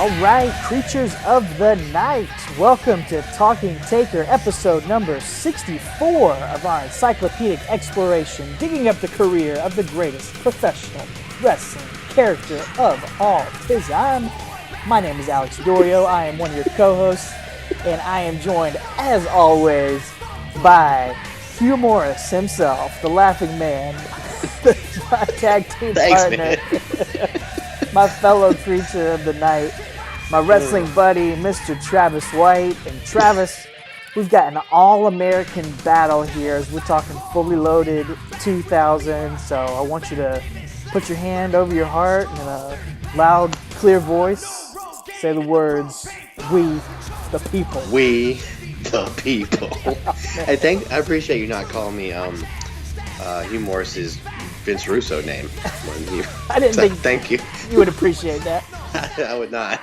All right, creatures of the night, welcome to Talking Taker, episode number 64 of our encyclopedic exploration, digging up the career of the greatest professional wrestling character of all time. My name is Alex Dorio, I am one of your co-hosts, and I am joined, as always, by Hugh Morris himself, the laughing man, my tag team partner, my fellow creature of the night, my wrestling buddy, Mr. Travis White. And Travis, we've got an all-American battle here as we're talking fully loaded 2000. So I want you to put your hand over your heart and in a loud, clear voice, say the words, "We, the people." We, the people. I appreciate you not calling me Hugh Morris's Vince Russo name. I didn't think thank you. You would appreciate that. I would not.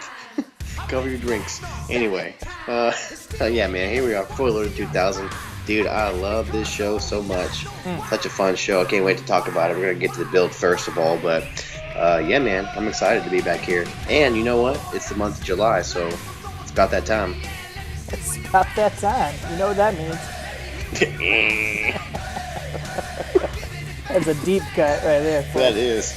Cover your drinks. Anyway, yeah, man, here we are, Foley Loaded 2000. Dude, I love this show so much. Such a fun show. I can't wait to talk about it. We're going to get to the build first of all, but yeah, man, I'm excited to be back here. And you know what? It's the month of July, so it's about that time. It's about that time. You know what that means. That's a deep cut right there. That is.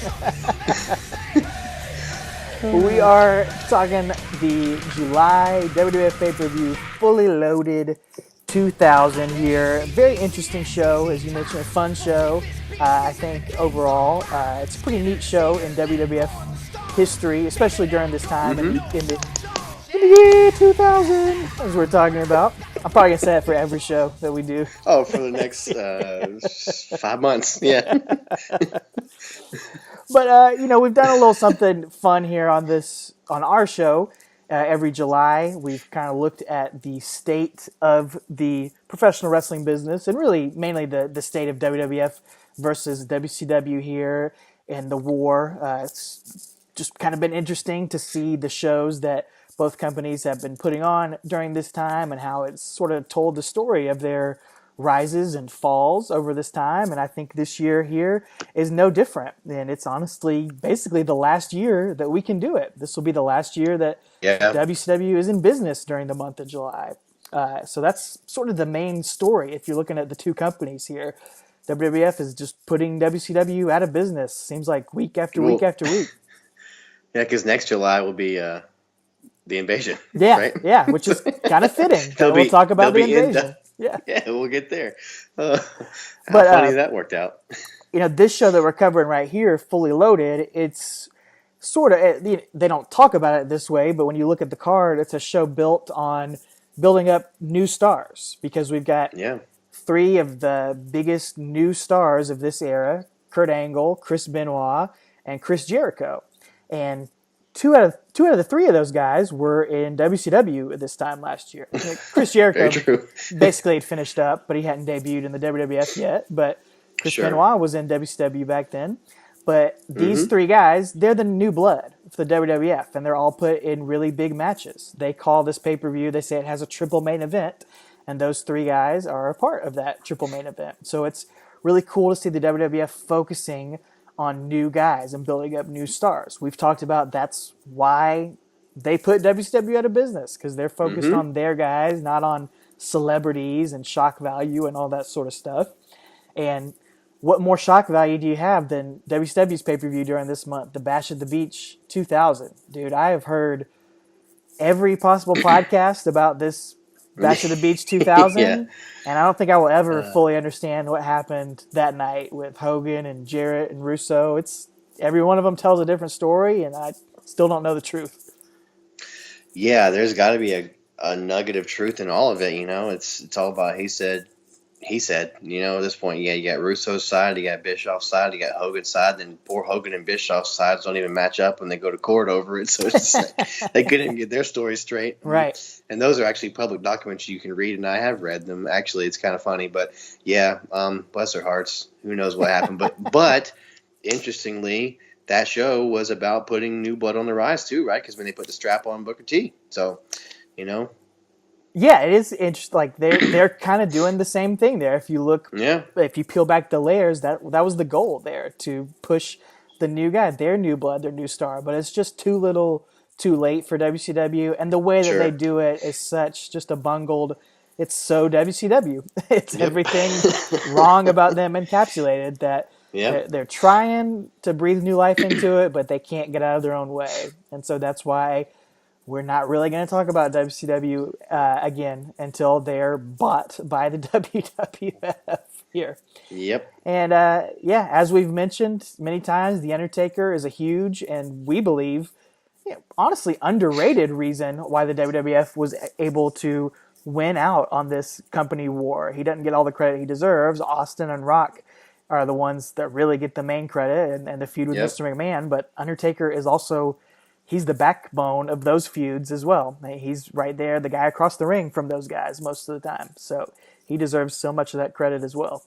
We are talking the July WWF pay-per-view Fully Loaded 2000 here. Very interesting show, as you mentioned, a fun show. I think overall, it's a pretty neat show in WWF history, especially during this time in the year 2000, as we're talking about. I'm probably going to say that for every show that we do. Oh, for the next 5 months, yeah. But, we've done a little something fun here on our show. Every July, we've kind of looked at the state of the professional wrestling business and really mainly the state of WWF versus WCW here and the war. It's just kind of been interesting to see the shows that both companies have been putting on during this time and how it's sort of told the story of their rises and falls over this time. And I think this year here is no different. And it's honestly basically the last year that we can do it. This will be the last year that WCW is in business during the month of July. So that's sort of the main story if you're looking at the two companies here. WWF is just putting WCW out of business. Seems like week after week after week. Yeah, because next July will be the invasion. Yeah, right? Yeah, which is kind of fitting. We'll talk about the invasion. Yeah, we'll get there. How but funny that worked out. This show that we're covering right here, Fully Loaded, it's sort of, they don't talk about it this way, but when you look at the card, it's a show built on building up new stars because we've got three of the biggest new stars of this era, Kurt Angle, Chris Benoit, and Chris Jericho. And two out of the three of those guys were in WCW at this time last year. Chris Jericho basically had finished up, but he hadn't debuted in the WWF yet. But Chris Benoit was in WCW back then. But these three guys, they're the new blood for the WWF, and they're all put in really big matches. They call this pay-per-view, they say it has a triple main event, and those three guys are a part of that triple main event. So it's really cool to see the WWF focusing on new guys and building up new stars. We've talked about that's why they put WCW out of business, because they're focused on their guys, not on celebrities and shock value and all that sort of stuff. And what more shock value do you have than WCW's pay-per-view during this month, the Bash at the Beach 2000? Dude, I have heard every possible podcast about this Bash at the Beach 2000, and I don't think I will ever fully understand what happened that night with Hogan and Jarrett and Russo. It's every one of them tells a different story, and I still don't know the truth. Yeah, there's got to be a nugget of truth in all of it. It's all about he said. At this point, you got Russo's side, you got Bischoff's side, you got Hogan's side, then poor Hogan and Bischoff's sides don't even match up when they go to court over it. So it's just like they couldn't get their story straight. Right. And those are actually public documents you can read, and I have read them. Actually, it's kind of funny, but yeah, bless their hearts. Who knows what happened? But interestingly, that show was about putting new blood on the rise too, right? Because when they put the strap on Booker T. So, Yeah, it is interesting. Like they're kind of doing the same thing there. If you look, if you peel back the layers, that was the goal there, to push the new guy, their new blood, their new star. But it's just too little too late for WCW, and the way that they Sure. do it is such just a bungled. It's so WCW. It's Yep. everything wrong about them encapsulated that Yep. they're trying to breathe new life into it, but they can't get out of their own way, and so that's why we're not really going to talk about WCW again until they're bought by the WWF here. Yep. And yeah, as we've mentioned many times, The Undertaker is a huge and we believe, honestly, underrated reason why the WWF was able to win out on this company war. He doesn't get all the credit he deserves. Austin and Rock are the ones that really get the main credit and the feud with Yep. Mr. McMahon. But Undertaker is also, he's the backbone of those feuds as well. He's right there, the guy across the ring from those guys most of the time. So he deserves so much of that credit as well.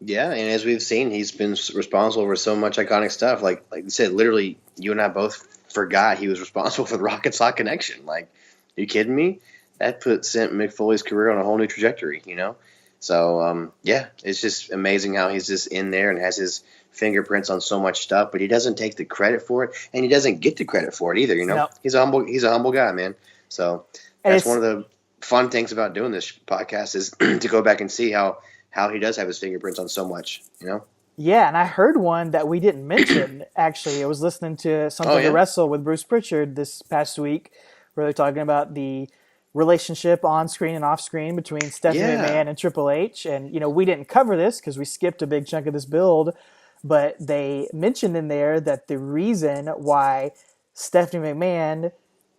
Yeah, and as we've seen, he's been responsible for so much iconic stuff. Like you said, literally, you and I both forgot he was responsible for the Rocket Sock connection. Like, are you kidding me? That sent Mick Foley's career on a whole new trajectory, you know? So, yeah, it's just amazing how he's just in there and has his fingerprints on so much stuff, but he doesn't take the credit for it, and he doesn't get the credit for it either, you know? No. He's a humble guy, man. So that's one of the fun things about doing this podcast is to go back and see how he does have his fingerprints on so much, you know? Yeah, and I heard one that we didn't mention, actually. I was listening to Something to Wrestle with Bruce Pritchard this past week, where they're talking about the relationship on screen and off screen between Stephanie McMahon and Triple H. And, we didn't cover this because we skipped a big chunk of this build, but they mentioned in there that the reason why Stephanie McMahon,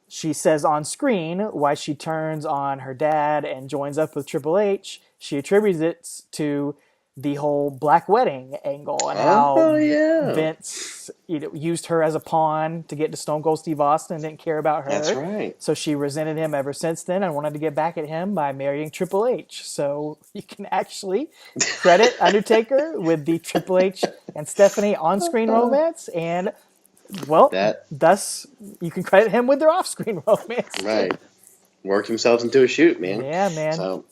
she says on screen, why she turns on her dad and joins up with Triple H, she attributes it to the whole Black Wedding angle and how Vince used her as a pawn to get to Stone Cold Steve Austin and didn't care about her. That's right. So she resented him ever since then and wanted to get back at him by marrying Triple H. So you can actually credit Undertaker with the Triple H and Stephanie on-screen romance, and thus you can credit him with their off-screen romance. Right. Worked themselves into a shoot, man. Yeah, man. So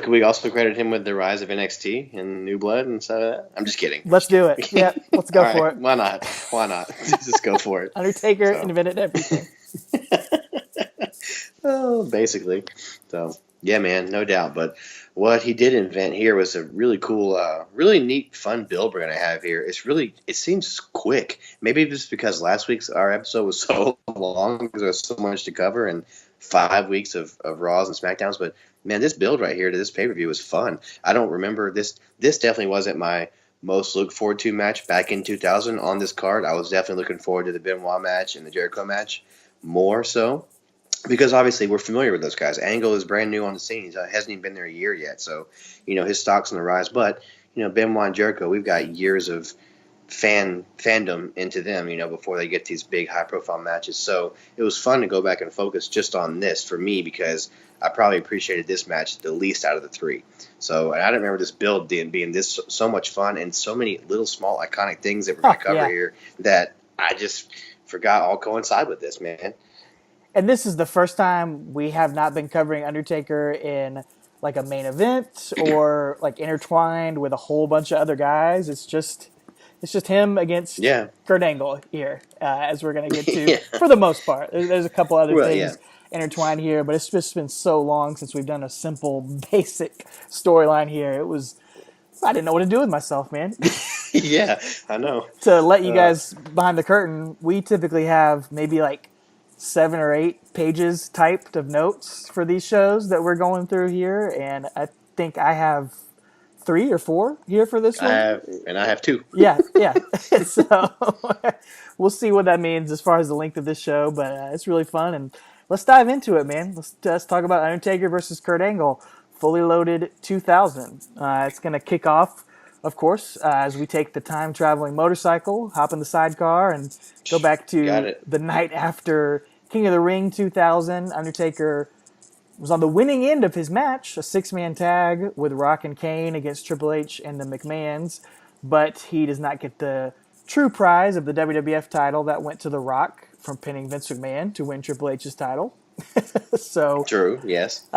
could we also credit him with the rise of NXT and New Blood and stuff like that? I'm just kidding. Let's do it. Yeah, let's go for it. Why not? Just go for it. Undertaker invented everything. Oh, basically. So, yeah, man, no doubt. But what he did invent here was a really cool, really neat, fun build we're going to have here. It seems quick. Maybe just because last week's our episode was so long because there was so much to cover and 5 weeks of Raws and SmackDowns. But, man, this build right here to this pay-per-view was fun. I don't remember this. This definitely wasn't my most looked forward to match back in 2000 on this card. I was definitely looking forward to the Benoit match and the Jericho match more so. Because obviously we're familiar with those guys. Angle is brand new on the scene. He hasn't even been there a year yet. So, his stock's on the rise. But, Benoit and Jericho, we've got years of fandom into them, before they get these big high-profile matches. So it was fun to go back and focus just on this for me because I probably appreciated this match the least out of the three. So and I don't remember this build being this so much fun and so many little small iconic things that we're going to cover here that I just forgot all coincide with this, man. And this is the first time we have not been covering Undertaker in like a main event or like intertwined with a whole bunch of other guys. It's just him against Kurt Angle here, as we're going to get to for the most part. There's a couple other things intertwined here, but it's just been so long since we've done a simple, basic storyline here. I didn't know what to do with myself, man. Yeah, I know. To let you guys behind the curtain, we typically have maybe like 7 or 8 pages typed of notes for these shows that we're going through here, and I think I have 3 or 4 here for this one. I have 2. Yeah. So we'll see what that means as far as the length of this show, but it's really fun, and let's dive into it, man. Let's talk about Undertaker versus Kurt Angle, Fully Loaded 2000. It's going to kick off, of course, as we take the time-traveling motorcycle, hop in the sidecar, and go back to the night after King of the Ring 2000. Undertaker was on the winning end of his match, a 6-man tag with Rock and Kane against Triple H and the McMahons, but he does not get the true prize of the WWF title that went to The Rock from pinning Vince McMahon to win Triple H's title. So true, yes.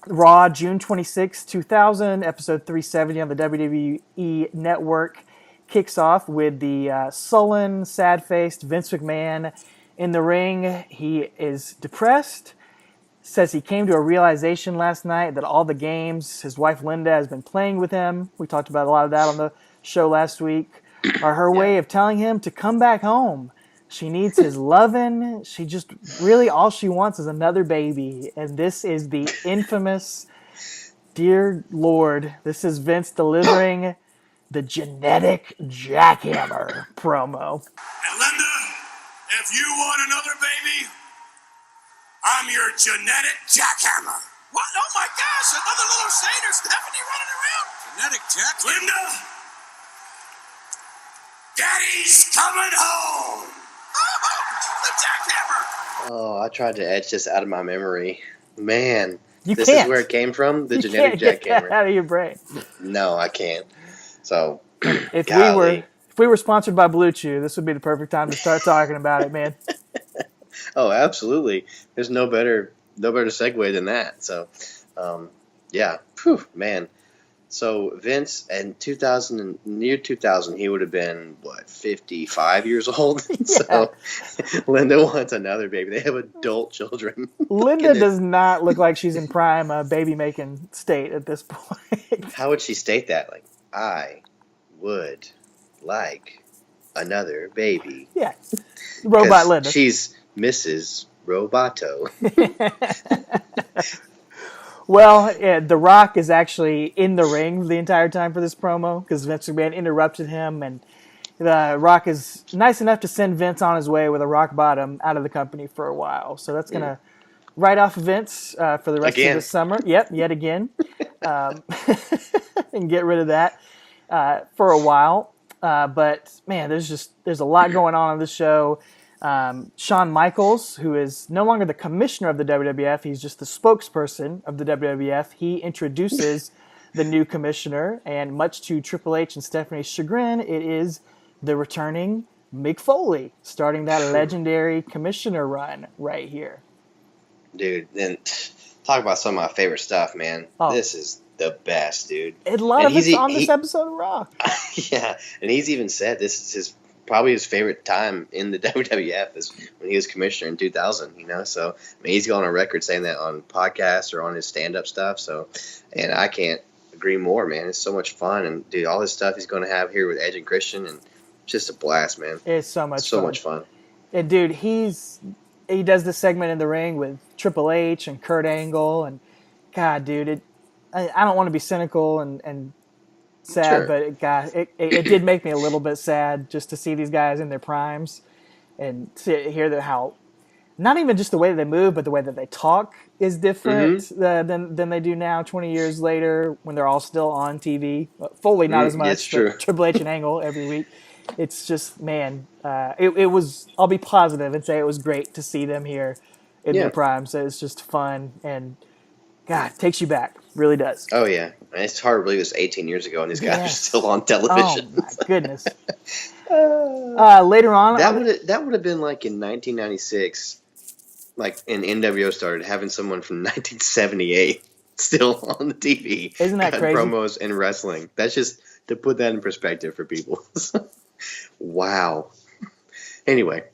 Raw, June 26, 2000, episode 370 on the WWE Network, kicks off with the sullen, sad-faced Vince McMahon In the ring, he is depressed. Says he came to a realization last night that all the games his wife Linda has been playing with him, we talked about a lot of that on the show last week, are her way of telling him to come back home. She needs his loving. She just really all she wants is another baby. And this is the infamous, dear Lord, this is Vince delivering the genetic jackhammer promo. And Linda, if you want another baby, I'm your genetic jackhammer. What? Oh my gosh, another little Shane or Stephanie running around. Genetic jackhammer. Linda, Daddy's coming home. Oh, the jackhammer. Oh, I tried to etch this out of my memory. Man, This is where it came from? The genetic get jackhammer. that out of your brain. No, I can't. So, If we were sponsored by Blue Chew, this would be the perfect time to start talking about it, man. Oh, absolutely. There's no better segue than that. So, yeah, whew, man. So Vince in 2000, near 2000, he would have been 55 years old. Yeah. So Linda wants another baby. They have adult children. Linda does not look like she's in prime baby making state at this point. How would she state that? Like, I would like another baby. Yeah, robot Linda. She's Mrs. Roboto. Well, yeah, The Rock is actually in the ring the entire time for this promo because Vince McMahon interrupted him, and The Rock is nice enough to send Vince on his way with a rock bottom out of the company for a while. So that's going to write off Vince for the rest of the summer. Yep, yet again. And get rid of that for a while. But, man, there's a lot going on in this show. Shawn Michaels, who is no longer the commissioner of the WWF, he's just the spokesperson of the WWF. He introduces the new commissioner, and much to Triple H and Stephanie's chagrin, it is the returning Mick Foley, starting that legendary commissioner run right here. Dude, and talk about some of my favorite stuff, man. Oh. This is the best, dude. A lot of it's on this episode of Raw. Yeah, and he's even said this is probably his favorite time in the WWF is when he was commissioner in 2000, so I mean, he's going on record saying that on podcasts or on his stand-up stuff, so, and I can't agree more, man. It's so much fun, and dude, all this stuff he's going to have here with Edge and Christian, and just a blast, man. It's so much fun. And dude, he does this segment in the ring with Triple H and Kurt Angle, and God, dude, I don't want to be cynical and sad, sure. But it did make me a little bit sad just to see these guys in their primes and to hear how not even just the way that they move, but the way that they talk is different than they do now 20 years later when they're all still on TV. Foley not as much, but Triple H and Angle every week. It's just, man, it was, I'll be positive and say it was great to see them here in their prime. So it's just fun and God, it takes you back. Really does. Oh, yeah. It's hard to believe it's 18 years ago and these guys are still on television. Oh, my goodness. Later on... That would have been like in 1996, like in NWO started, having someone from 1978 still on the TV. Isn't that crazy? Promos and wrestling. That's just to put that in perspective for people. Wow. Anyway.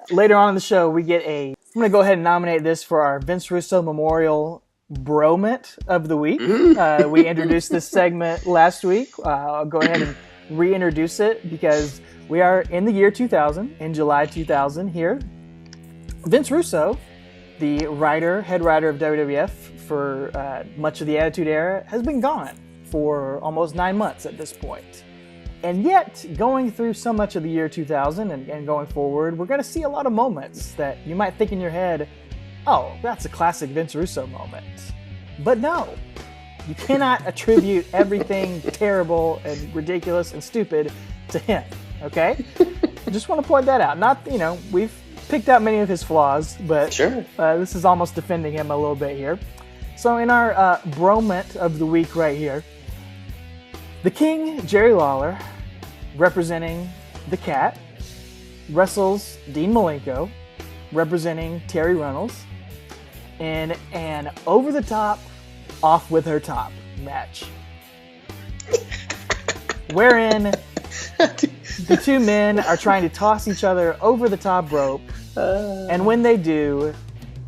Later on in the show, we get I'm going to go ahead and nominate this for our Vince Russo Memorial Broment of the Week. We introduced this segment last week. I'll go ahead and reintroduce it because we are in the year 2000, in July 2000 here. Vince Russo, the head writer of WWF for much of the Attitude Era, has been gone for almost 9 months at this point. And yet, going through so much of the year 2000 and going forward, we're going to see a lot of moments that you might think in your head, oh, that's a classic Vince Russo moment. But no, you cannot attribute everything terrible and ridiculous and stupid to him, okay? I just want to point that out. Not, we've picked out many of his flaws, but sure. This is almost defending him a little bit here. So in our broment of the week right here, the King, Jerry Lawler, representing the Cat, wrestles Dean Malenko, representing Terry Reynolds, in an over-the-top, off-with-her-top match. Wherein The two men are trying to toss each other over the top rope, and when they do,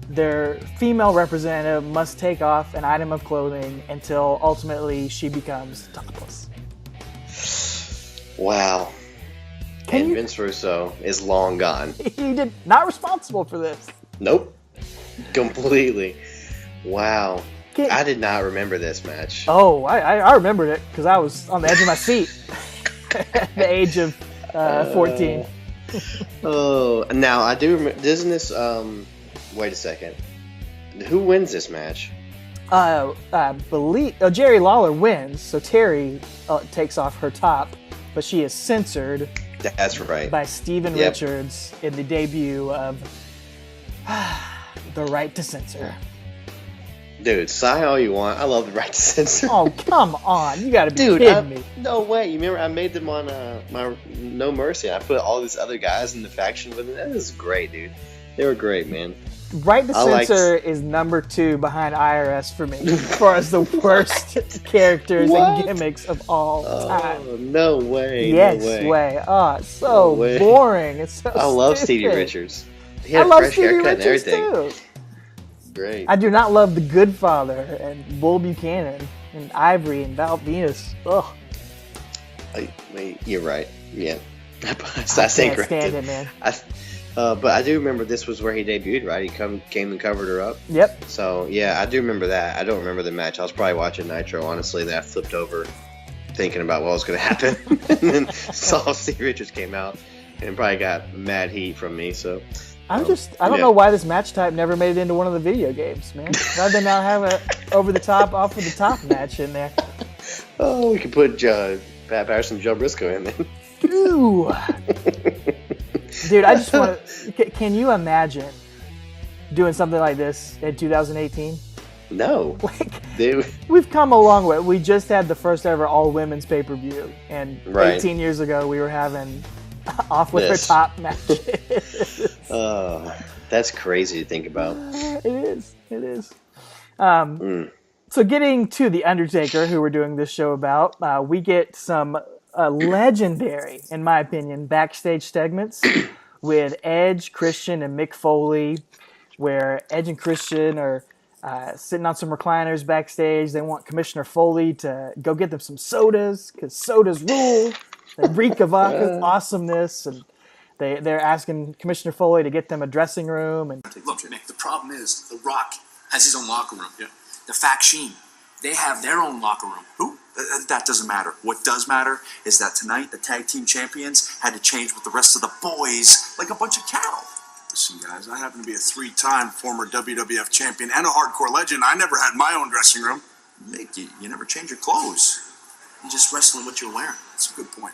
their female representative must take off an item of clothing until ultimately she becomes topless. Wow. Vince Russo is long gone. He did not responsible for this. Nope. Completely. Wow. I did not remember this match. Oh, I remembered it because I was on the edge of my seat at the age of 14. Oh, now I do remember. Isn't this? Wait a second. Who wins this match? I believe Jerry Lawler wins, so Terry takes off her top, but she is censored. That's right. By Steven Richards in the debut of The Right to Censor. Dude, sigh all you want. I love The Right to Censor. Oh, come on. You gotta be kidding me. No way. You remember I made them on my No Mercy. I put all these other guys in the faction with them. That was great, dude. They were great, man. Right to Censor is number 2 behind IRS for me as far as the worst characters and gimmicks of all time. Oh, no way. Yes, no way. Oh, it's so boring. It's so I love stupid. Stevie Richards. He had a fresh haircut and everything. Too. Great. I do not love The Good Father and Bull Buchanan and Ivory and Val Venus. Ugh. You're right. Yeah. I can't stand it, man. But I do remember this was where he debuted, right? He came and covered her up. Yep. So, yeah, I do remember that. I don't remember the match. I was probably watching Nitro, honestly, that I flipped over thinking about what was going to happen. And then saw Steve Richards came out and probably got mad heat from me, so... I don't know why this match type never made it into one of the video games, man. Why'd they now have a over-the-top, off-of-the-top match in there? Oh, we could put Pat Patterson and Joe Briscoe in there. Ooh. Dude, I just want to... Can you imagine doing something like this in 2018? No. We've come a long way. We just had the first ever all-women's pay-per-view, and 18 years ago we were having off-with-her-top matches. That's crazy to think about. It is. So getting to The Undertaker, who we're doing this show about, we get some legendary, in my opinion, backstage segments with Edge, Christian, and Mick Foley, where Edge and Christian are sitting on some recliners backstage. They want Commissioner Foley to go get them some sodas, because sodas rule. They reek of awesomeness, and they're asking Commissioner Foley to get them a dressing room. And look, Mick, the problem is The Rock has his own locker room. Yeah. The Faction, they have their own locker room. Who? That doesn't matter. What does matter is that tonight the tag team champions had to change with the rest of the boys like a bunch of cattle. Listen, guys, I happen to be a 3-time former WWF champion and a hardcore legend. I never had my own dressing room. Mick, you never change your clothes. You just wrestle in what you're wearing. That's a good point.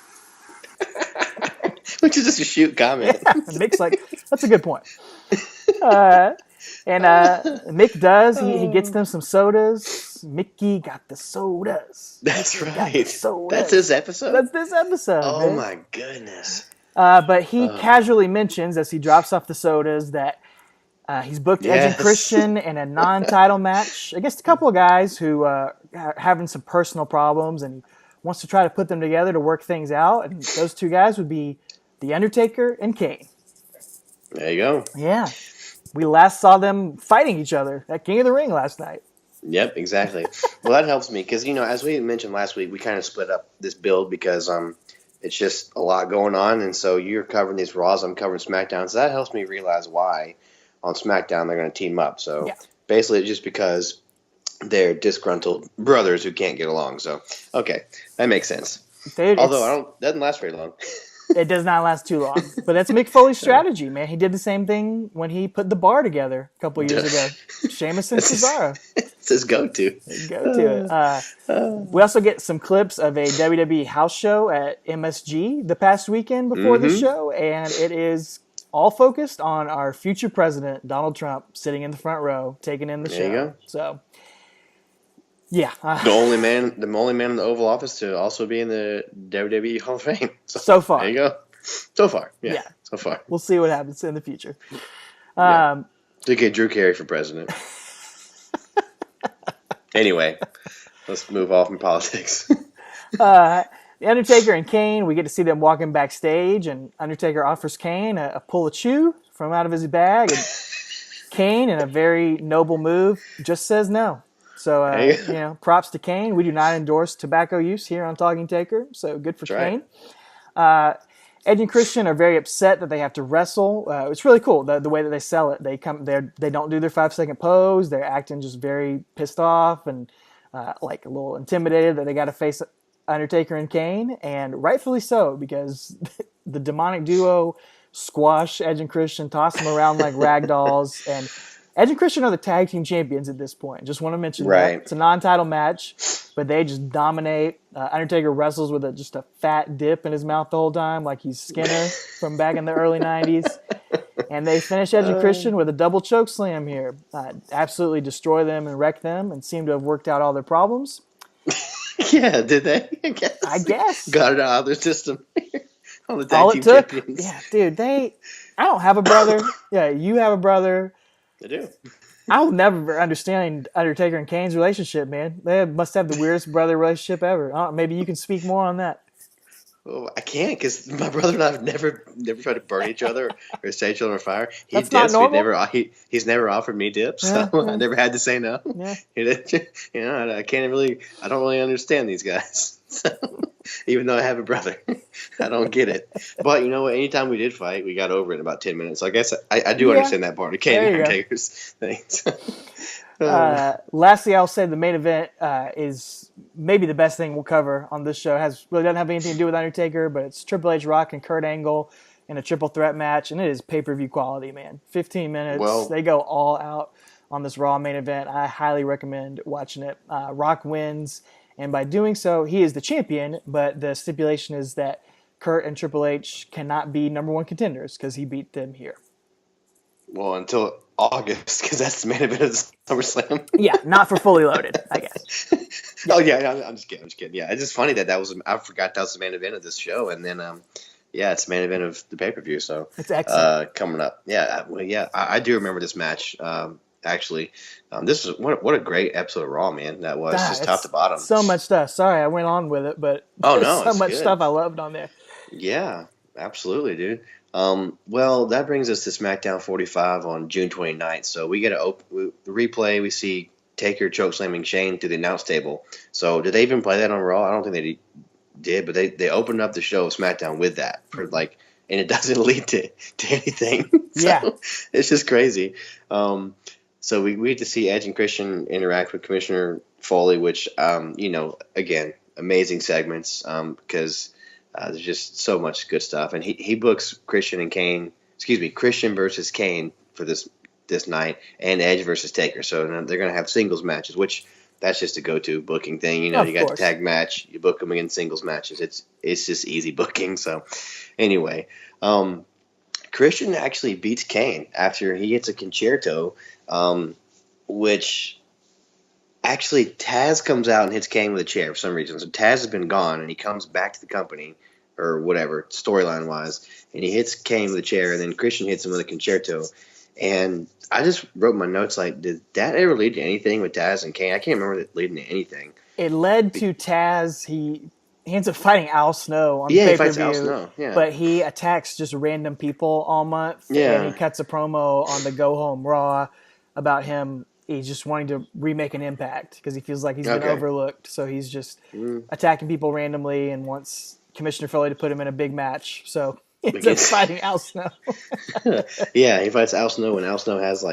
Which is just a shoot comment. Yeah, Mick's like, that's a good point. And Mick does. He gets them some sodas. Mickey got the sodas. That's right. That's this episode? That's this episode. Oh, man. my goodness. But he casually mentions, as he drops off the sodas, that he's booked Edge and Christian in a non-title match against a couple of guys who are having some personal problems, and he wants to try to put them together to work things out. And those two guys would be The Undertaker and Kane. There you go. Yeah. We last saw them fighting each other at King of the Ring last night. Yep, exactly. Well, that helps me because, as we mentioned last week, we kind of split up this build because it's just a lot going on. And so you're covering these Raws, I'm covering SmackDown. So that helps me realize why on SmackDown they're going to team up. So basically it's just because they're disgruntled brothers who can't get along. So, okay, that makes sense. Dude, although it doesn't last very long. It does not last too long. But that's Mick Foley's strategy, man. He did the same thing when he put the bar together a couple years ago. Sheamus and Cesaro. It's his go-to. We also get some clips of a WWE house show at MSG the past weekend before the show, and it is all focused on our future president, Donald Trump, sitting in the front row, taking in the show. There you go. So, yeah. The only man in the Oval Office to also be in the WWE Hall of Fame. So far. There you go. So far. Yeah. So far. We'll see what happens in the future. To get Drew Carey for president. Anyway, let's move off from politics. The Undertaker and Kane, we get to see them walking backstage, and Undertaker offers Kane a pull of chew from out of his bag, and Kane, in a very noble move, just says no. So, Hey, props to Kane. We do not endorse tobacco use here on Talking Taker, so good for that's right. Kane. Edge and Christian are very upset that they have to wrestle. It's really cool the way that they sell it. They don't do their 5-second pose. They're acting just very pissed off and like a little intimidated that they got to face Undertaker and Kane, and rightfully so, because the demonic duo squash Edge and Christian, toss them around like rag dolls, and Edge and Christian are the tag team champions at this point. Just want to mention that. Right. It's a non-title match, but they just dominate. Undertaker wrestles with just a fat dip in his mouth the whole time, like he's Skinner from back in the early 90s. And they finish Edge and Christian with a double choke slam here. Absolutely destroy them and wreck them, and seem to have worked out all their problems. Yeah, did they? I guess. Got it out of their system. On the tag All team it took. champions. Yeah, dude, I don't have a brother. Yeah, you have a brother. They do. I'll never understand Undertaker and Kane's relationship, man. They must have the weirdest brother relationship ever. Maybe you can speak more on that. Oh, I can't because my brother and I have never tried to burn each other or set each other on fire. He That's dips. not normal? He's never offered me dips, so Yeah. I never had to say no. Yeah. I can't really. I don't really understand these guys. So, even though I have a brother, I don't get it. But you know what? Anytime we did fight, we got over it in about 10 minutes. So I guess I do understand that part of Kane There you go. Undertaker's things. Lastly, I'll say the main event is maybe the best thing we'll cover on this show. Really doesn't have anything to do with Undertaker, but it's Triple H, Rock, and Kurt Angle in a triple threat match, and it is pay-per-view quality, man. 15 minutes. Well- They go all out on this Raw main event. I highly recommend watching it. Rock wins, and by doing so, he is the champion, but the stipulation is that Kurt and Triple H cannot be number one contenders because he beat them here. Well, until August, because that's the main event of SummerSlam. Yeah, not for Fully Loaded, I guess. Oh yeah, I'm just kidding. Yeah, it's just funny that was. I forgot that was the main event of this show, and then it's the main event of the pay per view. So It's excellent. coming up. Yeah, I do remember this match. Actually, this is what a great episode of Raw, man. That was just top to bottom. So much stuff. Sorry, I went on with it, but Oh, there's no, so it's much good. stuff I loved on there. Yeah, absolutely, dude. Well, that brings us to SmackDown 45 on June 29th. So we get a replay. We see Taker chokeslamming Shane through the announce table. So did they even play that on Raw? I don't think they did, but they opened up the show of SmackDown with that and it doesn't lead to anything. So Yeah. it's just crazy. So we get to see Edge and Christian interact with Commissioner Foley, which again, amazing segments because there's just so much good stuff, and he books Christian versus Kane for this night, and Edge versus Taker. So they're going to have singles matches, which that's just a go-to booking thing. You Of got the course. tag match, you book them in singles matches. It's just easy booking. So anyway, Christian actually beats Kane after he hits a concerto, which. Actually, Taz comes out and hits Kane with a chair for some reason. So Taz has been gone, and he comes back to the company, or whatever, storyline-wise, and he hits Kane with a chair, and then Christian hits him with a concerto. And I just wrote my notes like, did that ever lead to anything with Taz and Kane? I can't remember it leading to anything. It led to Taz. He ends up fighting Al Snow on the Yeah, he pay-per-view. fights Al Snow, yeah. But he attacks just random people all month. Yeah. And he cuts a promo on the Go Home Raw about him. He's just wanting to remake an impact because he feels like he's been Okay. overlooked. So he's just attacking people randomly and wants Commissioner Foley to put him in a big match. So he ends up fighting Al Snow. Yeah, he fights Al Snow, and Al Snow has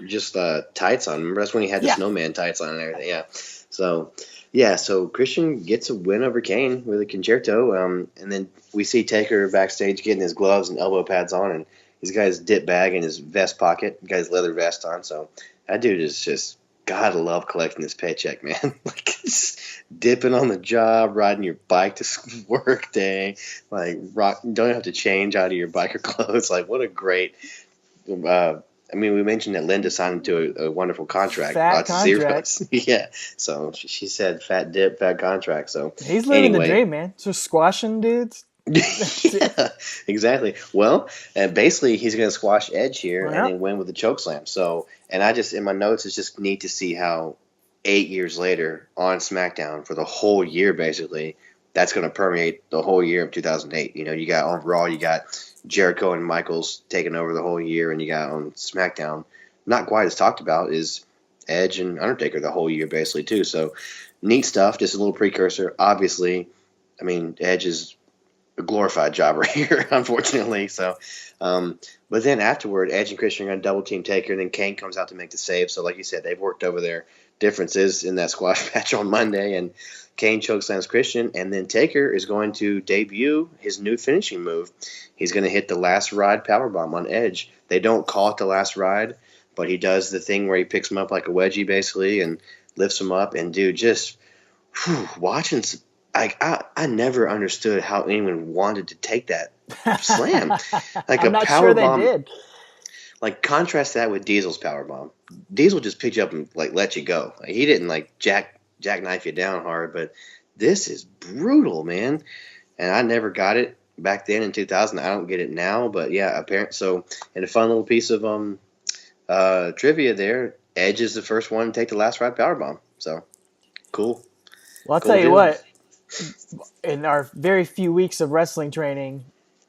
just tights on. Remember, that's when he had the Yeah. snowman tights on and everything. Yeah. So Christian gets a win over Kane with a concerto, and then we see Taker backstage getting his gloves and elbow pads on, and he's got his dip bag in his vest pocket. He's got his leather vest on. So that dude is just gotta love collecting this paycheck, man. Just dipping on the job, riding your bike to work day, don't have to change out of your biker clothes. What a great. We mentioned that Linda signed him to a wonderful contract. Fat Lots of contract. zeros. Yeah. So she said fat dip, fat contract. So He's living anyway. the dream, man. Just squashing dudes. Yeah, exactly. Well, basically, he's going to squash Edge here Yeah. and then win with the chokeslam. So, and I just, in my notes, it's just neat to see how 8 years later on SmackDown, for the whole year basically, that's going to permeate the whole year of 2008. You got on Raw, you got Jericho and Michaels taking over the whole year, and you got on SmackDown, not quite as talked about, is Edge and Undertaker the whole year basically too. So neat stuff, just a little precursor. Obviously, I mean, Edge is a glorified jobber here, unfortunately. So, but then afterward, Edge and Christian are going to double team Taker, and then Kane comes out to make the save. So, like you said, they've worked over their differences in that squash match on Monday, and Kane chokeslams Christian, and then Taker is going to debut his new finishing move. He's going to hit the last ride powerbomb on Edge. They don't call it the last ride, but he does the thing where he picks him up like a wedgie, basically, and lifts him up. And dude, just watching. I never understood how anyone wanted to take that slam. Like I'm a not power sure they bomb. did. Like contrast that with Diesel's power bomb. Diesel just picked you up and like let you go. Like, he didn't like jackknife you down hard, but this is brutal, man. And I never got it back then in 2000. I don't get it now, but yeah, apparently. So, and a fun little piece of trivia there. Edge is the first one to take the last ride power bomb. So cool. Well, I'll Cool tell you deal. what. In our very few weeks of wrestling training,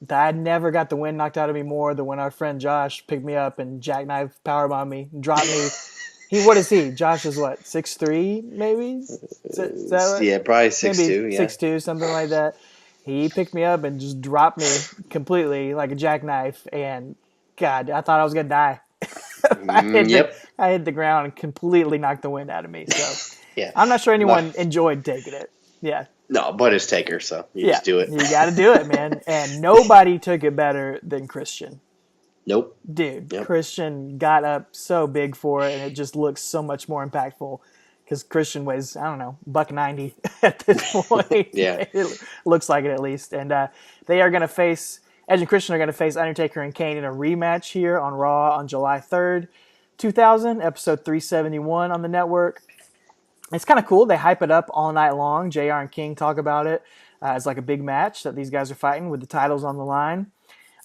I never got the wind knocked out of me more than when our friend Josh picked me up and jackknife powerbombed me, dropped me. What is he? Josh is what, 6'3", maybe? Is that right? Yeah, probably Maybe 6'2", yeah. 6'2", something like that. He picked me up and just dropped me completely like a jackknife, and God, I thought I was gonna die. I hit the ground and completely knocked the wind out of me. So Yeah. I'm not sure anyone enjoyed taking it. Yeah. No, but it's Taker, so you just do it. You got to do it, man. And nobody took it better than Christian. Nope. Dude, Yep. Christian got up so big for it, and it just looks so much more impactful because Christian weighs, I don't know, $190 at this point. Yeah. It looks like it at least. And they are going to face, Edge and Christian are going to face Undertaker and Kane in a rematch here on Raw on July 3rd, 2000, episode 371 on the network. It's kind of cool. They hype it up all night long. JR and King talk about it as like a big match that these guys are fighting with the titles on the line.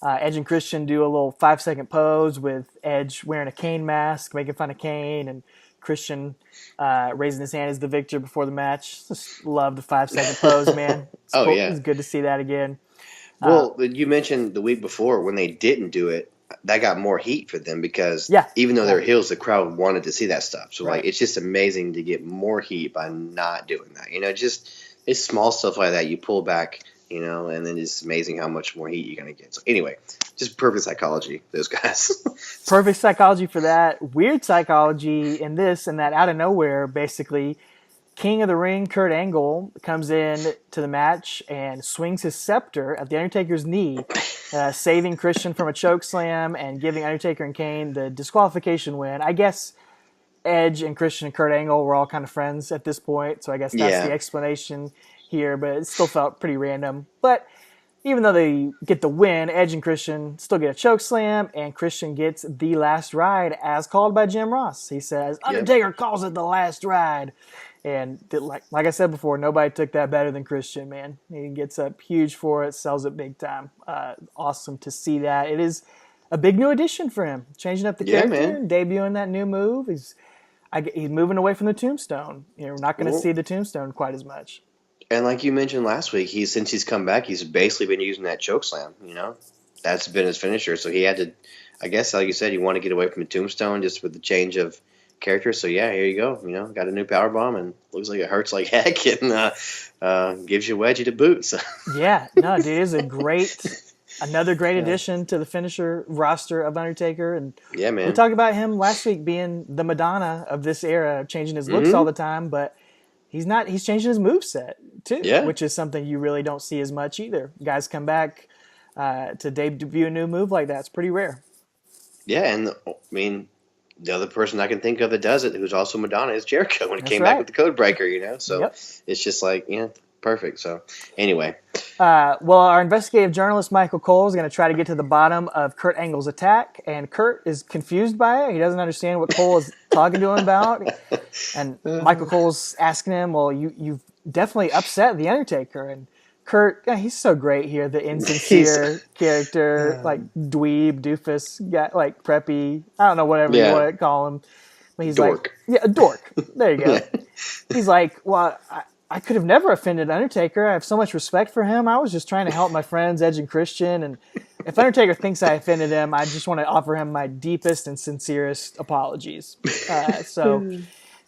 Edge and Christian do a little 5-second pose with Edge wearing a Kane mask, making fun of Kane, and Christian raising his hand as the victor before the match. Just love the 5-second pose, man. It's good to see that again. Well, you mentioned the week before when they didn't do it, that got more heat for them because even though they're heels, the crowd wanted to see that stuff. So like, it's just amazing to get more heat by not doing that. Just it's small stuff like that. You pull back, and then it's amazing how much more heat you're gonna get. So anyway, just perfect psychology, those guys. Perfect psychology for that. Weird psychology in this and that out of nowhere, basically. King of the Ring, Kurt Angle, comes in to the match and swings his scepter at the Undertaker's knee, saving Christian from a choke slam and giving Undertaker and Kane the disqualification win. I guess Edge and Christian and Kurt Angle were all kind of friends at this point, so I guess that's the explanation here, but it still felt pretty random. But even though they get the win, Edge and Christian still get a choke slam, and Christian gets the last ride as called by Jim Ross. He says, Undertaker calls it the last ride. And like I said before, nobody took that better than Christian, man. He gets up huge for it, sells it big time. Awesome to see that. It is a big new addition for him, changing up the character, debuting that new move. He's moving away from the tombstone. We're not going to see the tombstone quite as much. And like you mentioned last week, since he's come back, he's basically been using that choke slam. That's been his finisher. So he had to, I guess, like you said, you want to get away from the tombstone just with the change of character. So yeah, here you go. Got a new power bomb and looks like it hurts like heck and gives you a wedgie to boot. So. Yeah, no, dude, it's another great addition to the finisher roster of Undertaker. And yeah, man, we talked about him last week being the Madonna of this era, changing his looks all the time, but he's not. He's changing his moveset too, which is something you really don't see as much either. Guys come back to debut a new move like that. It's pretty rare. Yeah, and the other person I can think of that does it, who's also Madonna, is Jericho when he came back with the code breaker, So it's just like, perfect. So anyway. Well, our investigative journalist, Michael Cole, is going to try to get to the bottom of Kurt Angle's attack, and Kurt is confused by it. He doesn't understand what Cole is talking to him about. And Michael Cole's asking him, well, you've definitely upset The Undertaker. And Kurt, he's so great here, the insincere character, like dweeb, doofus, guy, like preppy, I don't know, whatever you want to call him. But he's dork. Like, a dork. There you go. He's like, well, I could have never offended Undertaker. I have so much respect for him. I was just trying to help my friends, Edge and Christian. And if Undertaker thinks I offended him, I just want to offer him my deepest and sincerest apologies. So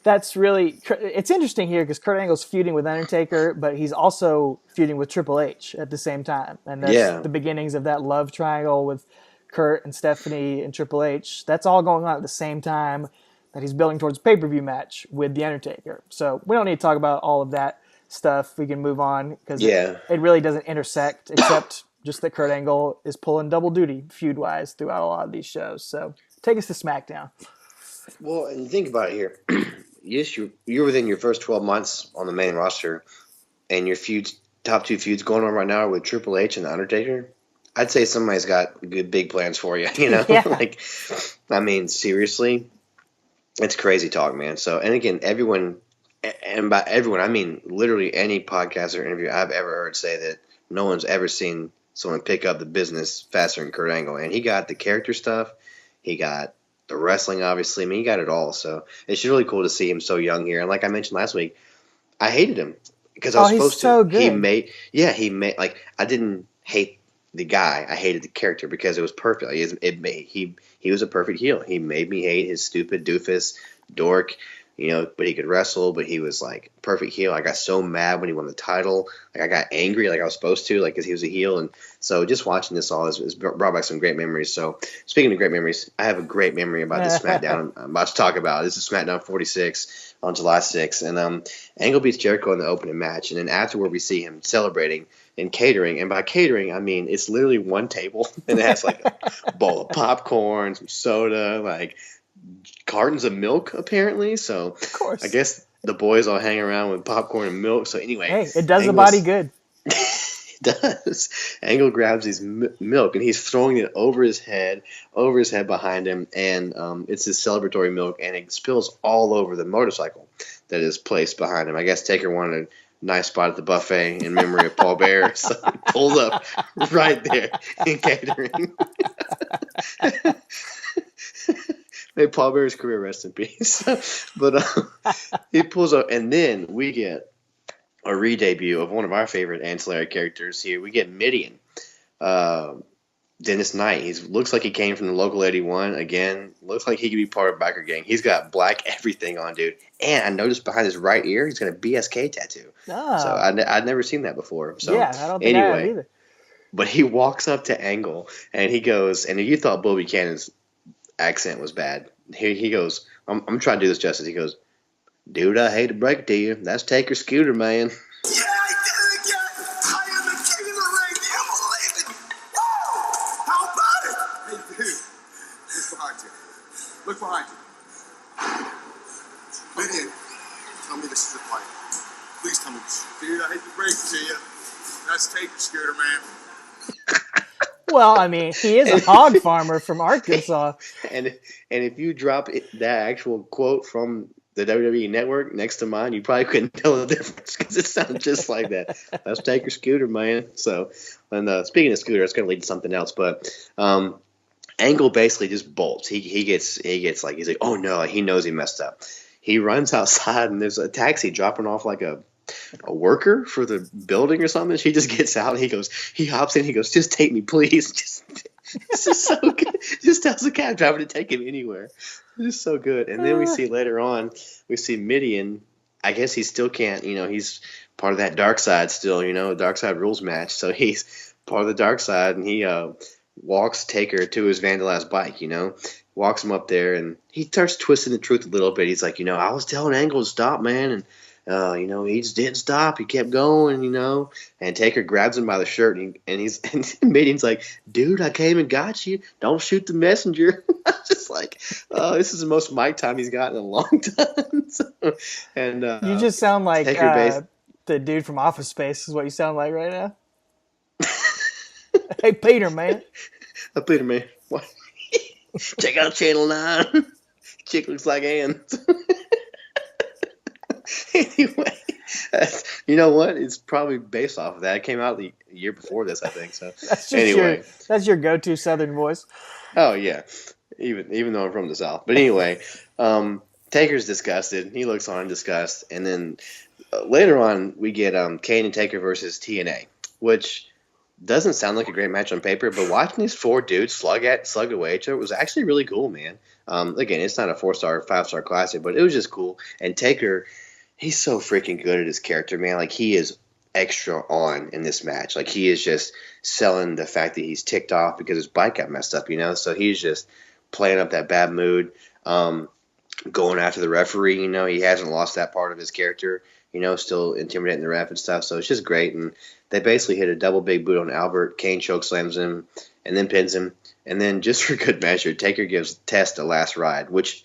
that's really, it's interesting here because Kurt Angle's feuding with Undertaker, but he's also feuding with Triple H at the same time. And that's the beginnings of that love triangle with Kurt and Stephanie and Triple H. That's all going on at the same time that he's building towards a pay-per-view match with The Undertaker. So we don't need to talk about all of that stuff. We can move on because it really doesn't intersect, except just that Kurt Angle is pulling double duty feud-wise throughout a lot of these shows. So take us to SmackDown. Well, and think about it here. Yes, you're within your first 12 months on the main roster, and your top two feuds going on right now are with Triple H and The Undertaker. I'd say somebody's got good big plans for you, you know? Like, I mean, seriously, it's crazy talk, man. So, and again, everyone, and by everyone, I mean literally any podcast or interview I've ever heard say that no one's ever seen someone pick up the business faster than Kurt Angle. And he got the character stuff. He got the wrestling, obviously. I mean, he got it all. So it's just really cool to see him so young here. And like I mentioned last week, I hated him because I was supposed so to. Good. He made, like, I didn't hate the guy. I hated the character because it was perfect. Like, he was a perfect heel. He made me hate his stupid doofus dork, you know, but he could wrestle, but he was like perfect heel. I got so mad when he won the title. Like, I got angry like I was supposed to, like, because he was a heel. And so just watching this all has brought back some great memories. So speaking of great memories, I have a great memory about this SmackDown I'm about to talk about. This is SmackDown 46 on July 6th. And Angle beats Jericho in the opening match. And then afterward, we see him celebrating and catering. And by catering, I mean it's literally one table. And it has like a bowl of popcorn, some soda, like cartons of milk, apparently. So of course, I guess the boys all hang around with popcorn and milk. So anyway, hey, it does the body good. It does. Angle grabs his milk and he's throwing it over his head behind him, and it's his celebratory milk, and it spills all over the motorcycle that is placed behind him. I guess Taker wanted a nice spot at the buffet in memory of Paul Bearer, so he pulled up right there in catering. May Paul Bearer's career rest in peace. But he pulls up, and then we get a re-debut of one of our favorite ancillary characters here. We get Midian, Dennis Knight. He looks like he came from the local 81. Again, looks like he could be part of Biker Gang. He's got black everything on, dude. And I noticed behind his right ear, he's got a BSK tattoo. Oh. So I'd never seen that before. So yeah, I don't think I have either. But he walks up to Angle, and he goes, and you thought Bobby Cannon's accent was bad. He goes, I'm trying to do this justice. He goes, dude, I hate to break it to you. That's Taker Scooter, man. Yeah, I did it again. I am the king of the ring. Do you believe it? Woo! How about it? Hey, dude. Look behind you. Look behind you. Midian, tell me this is your plan. Please tell me this. Dude, I hate to break it to you. That's Taker Scooter, man. Well, I mean, he is a hog farmer from Arkansas. And if you drop that actual quote from the WWE Network next to mine, you probably couldn't tell the difference because it sounds just like that. That's Taker Scooter, man. So, and speaking of Scooter, it's going to lead to something else. But Angle basically just bolts. He gets like, he's like, oh no, he knows he messed up. He runs outside, and there's a taxi dropping off like a worker for the building or something. She just gets out, and he hops in, he goes, just take me, please. This is so good. Just tells the cab driver to take him anywhere. It's so good. And then we see later on, we see Midian. I guess he still can't, he's part of that dark side still, dark side rules match. So he's part of the dark side, and he walks Taker to his vandalized bike, walks him up there, and he starts twisting the truth a little bit. He's like, I was telling Angle to stop, man, and he just didn't stop. He kept going, and Taker grabs him by the shirt, and Midian's like, dude, I came and got you. Don't shoot the messenger. I'm just like, this is the most mic time he's got in a long time. And you just sound like the dude from Office Space is what you sound like right now. Hey, Peter, man. Peter, man. What? Check out Channel 9. Chick looks like Ann. Anyway, you know what? It's probably based off of that. It came out the year before this, I think. So that's your go-to Southern voice. Oh yeah, even though I'm from the South. But anyway, Taker's disgusted. He looks on in disgust, and then later on, we get Kane and Taker versus TNA, which doesn't sound like a great match on paper, but watching these four dudes slug away each other was actually really cool, man. Again, it's not a 4-star, 5-star classic, but it was just cool. And Taker, he's so freaking good at his character, man. Like, he is extra on in this match. Like, he is just selling the fact that he's ticked off because his bike got messed up, so he's just playing up that bad mood, going after the referee. He hasn't lost that part of his character, still intimidating the ref and stuff. So it's just great. And they basically hit a double big boot on Albert. Kane chokeslams him and then pins him. And then just for good measure, Taker gives Test a last ride, which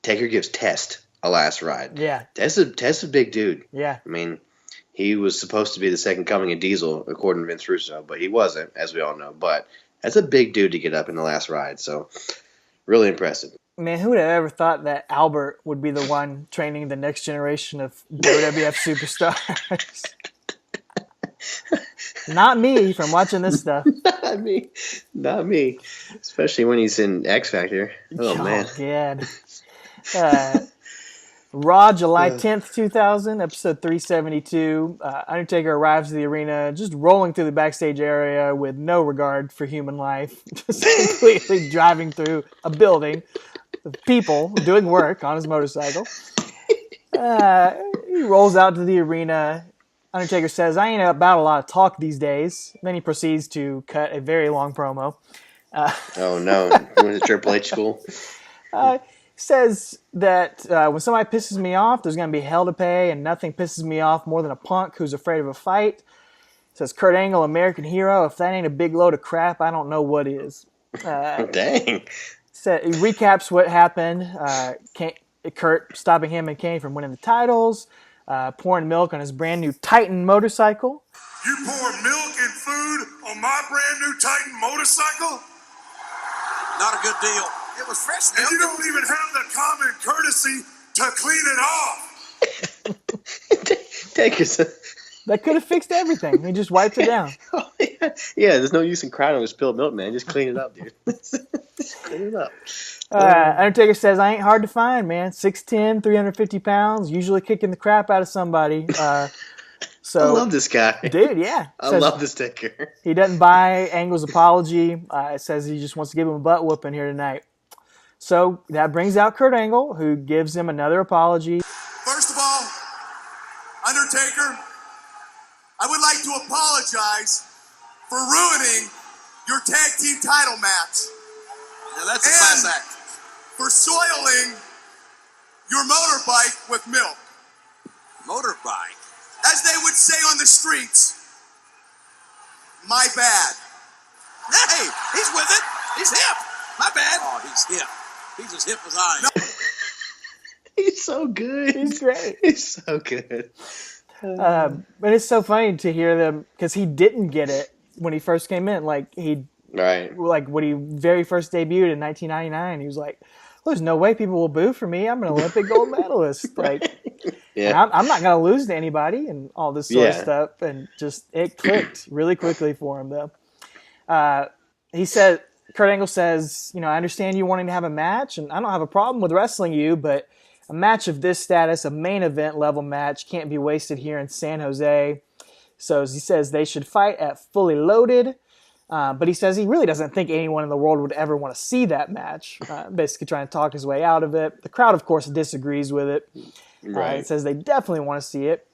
Taker gives Test a last ride. Yeah. Test's a big dude. Yeah. I mean, he was supposed to be the second coming of Diesel, according to Vince Russo, but he wasn't, as we all know. But that's a big dude to get up in the last ride. So really impressive. Man, who would have ever thought that Albert would be the one training the next generation of WWF superstars? Not me from watching this stuff. Not me. Especially when he's in X Factor. Oh man. God. Raw, July 10th, 2000, episode 372. Undertaker arrives at the arena, just rolling through the backstage area with no regard for human life, just completely driving through a building of people doing work on his motorcycle. He rolls out to the arena. Undertaker says, "I ain't about a lot of talk these days." Then he proceeds to cut a very long promo. Oh no, went to Triple H school. Says that when somebody pisses me off, there's going to be hell to pay, and nothing pisses me off more than a punk who's afraid of a fight. Says Kurt Angle, American hero. If that ain't a big load of crap, I don't know what is. Dang. He recaps what happened. Kurt stopping him and Kane from winning the titles, pouring milk on his brand new Titan motorcycle. You pour milk and food on my brand new Titan motorcycle? Not a good deal. It was fresh milk. And you don't even have the common courtesy to clean it off. Taker's That could have fixed everything. He just wiped it down. Oh, yeah, there's no use in crying over spilled milk, man. Just clean it up, dude. Clean it up. Undertaker says, "I ain't hard to find, man. 6'10", 350 pounds, usually kicking the crap out of somebody." So I love this guy. Dude, yeah. I love this Taker. He doesn't buy Angle's apology. Says he just wants to give him a butt whooping here tonight. So that brings out Kurt Angle, who gives him another apology. First of all, Undertaker, I would like to apologize for ruining your tag team title match. Yeah, that's a class act. For soiling your motorbike with milk. Motorbike? As they would say on the streets, my bad. Hey, he's with it. He's hip. My bad. Oh, he's hip. He's as hip as I am. He's so good. He's great. He's so good. But it's so funny to hear them, because he didn't get it when he first came in. Like when he very first debuted in 1999, he was like, "Well, there's no way people will boo for me. I'm an Olympic gold medalist." Like, yeah. I'm not going to lose to anybody and all this sort of stuff. And just it clicked really quickly for him, though. Kurt Angle says, "I understand you wanting to have a match, and I don't have a problem with wrestling you, but a match of this status, a main event level match, can't be wasted here in San Jose." So he says they should fight at Fully Loaded. But he says he really doesn't think anyone in the world would ever want to see that match, basically trying to talk his way out of it. The crowd, of course, disagrees with it. Right. It says they definitely want to see it.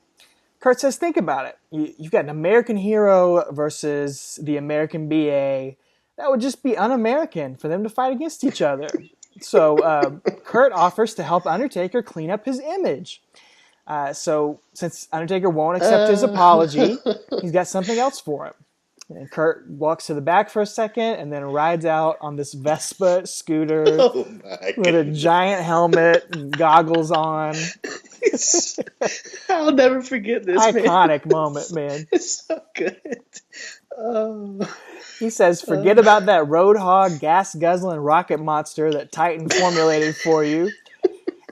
Kurt says, think about it. You've got an American hero versus the American BA. That would just be un-American for them to fight against each other. So Kurt offers to help Undertaker clean up his image. So since Undertaker won't accept his apology, he's got something else for him. And Kurt walks to the back for a second and then rides out on this Vespa scooter with a giant helmet and goggles on. I'll never forget this. Iconic moment, man. It's so good. Oh. He says, "Forget about that roadhog, gas-guzzling rocket monster that Titan formulated for you.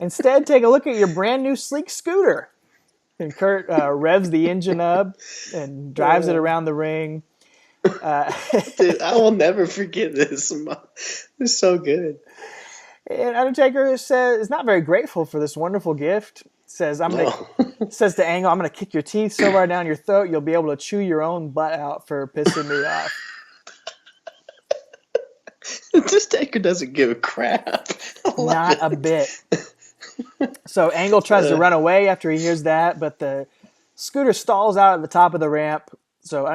Instead, take a look at your brand new sleek scooter." And Kurt revs the engine up and drives it around the ring. Dude, I will never forget this. It's so good. And Undertaker says is not very grateful for this wonderful gift. Says No. says to Angle, I'm gonna kick your teeth so far down your throat you'll be able to chew your own butt out for pissing me off. This Taker doesn't give a crap. I love Not a it. bit. So Angle tries to run away after he hears that, but the scooter stalls out at the top of the ramp. So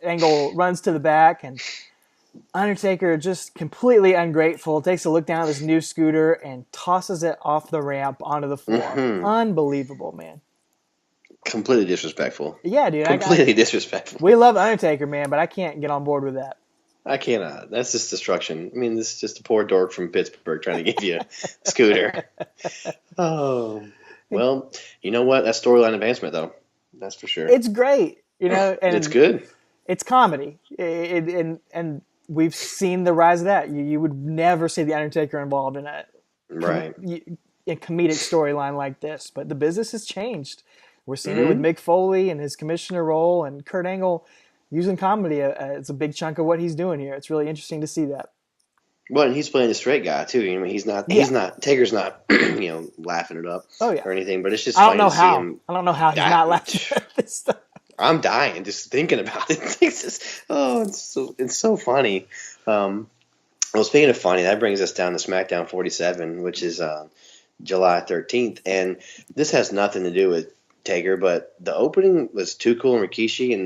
Angle runs to the back, and Undertaker, just completely ungrateful, takes a look down at this new scooter and tosses it off the ramp onto the floor. Mm-hmm. Unbelievable, man. Completely disrespectful. Yeah, dude. Completely disrespectful. We love Undertaker, man, but I can't get on board with that. I cannot. That's just destruction. I mean, this is just a poor dork from Pittsburgh trying to give you a scooter. Oh. Well, you know what? That's storyline advancement, though. That's for sure. It's great, and it's good. It's comedy, and we've seen the rise of that. You would never see the Undertaker involved in a comedic storyline like this, but the business has changed. We're seeing it with Mick Foley and his commissioner role, and Kurt Angle using comedy. It's a big chunk of what he's doing here. It's really interesting to see that. Well, and he's playing a straight guy too. I mean, he's not. Taker's not. Laughing it up. Or anything. But it's just. I don't know to how. see him. I don't know how he's not laughing at this stuff. I'm dying just thinking about it. It's so funny. Well, speaking of funny, that brings us down to SmackDown 47, which is July 13th, and this has nothing to do with Taker, but the opening was Too Cool and Rikishi, and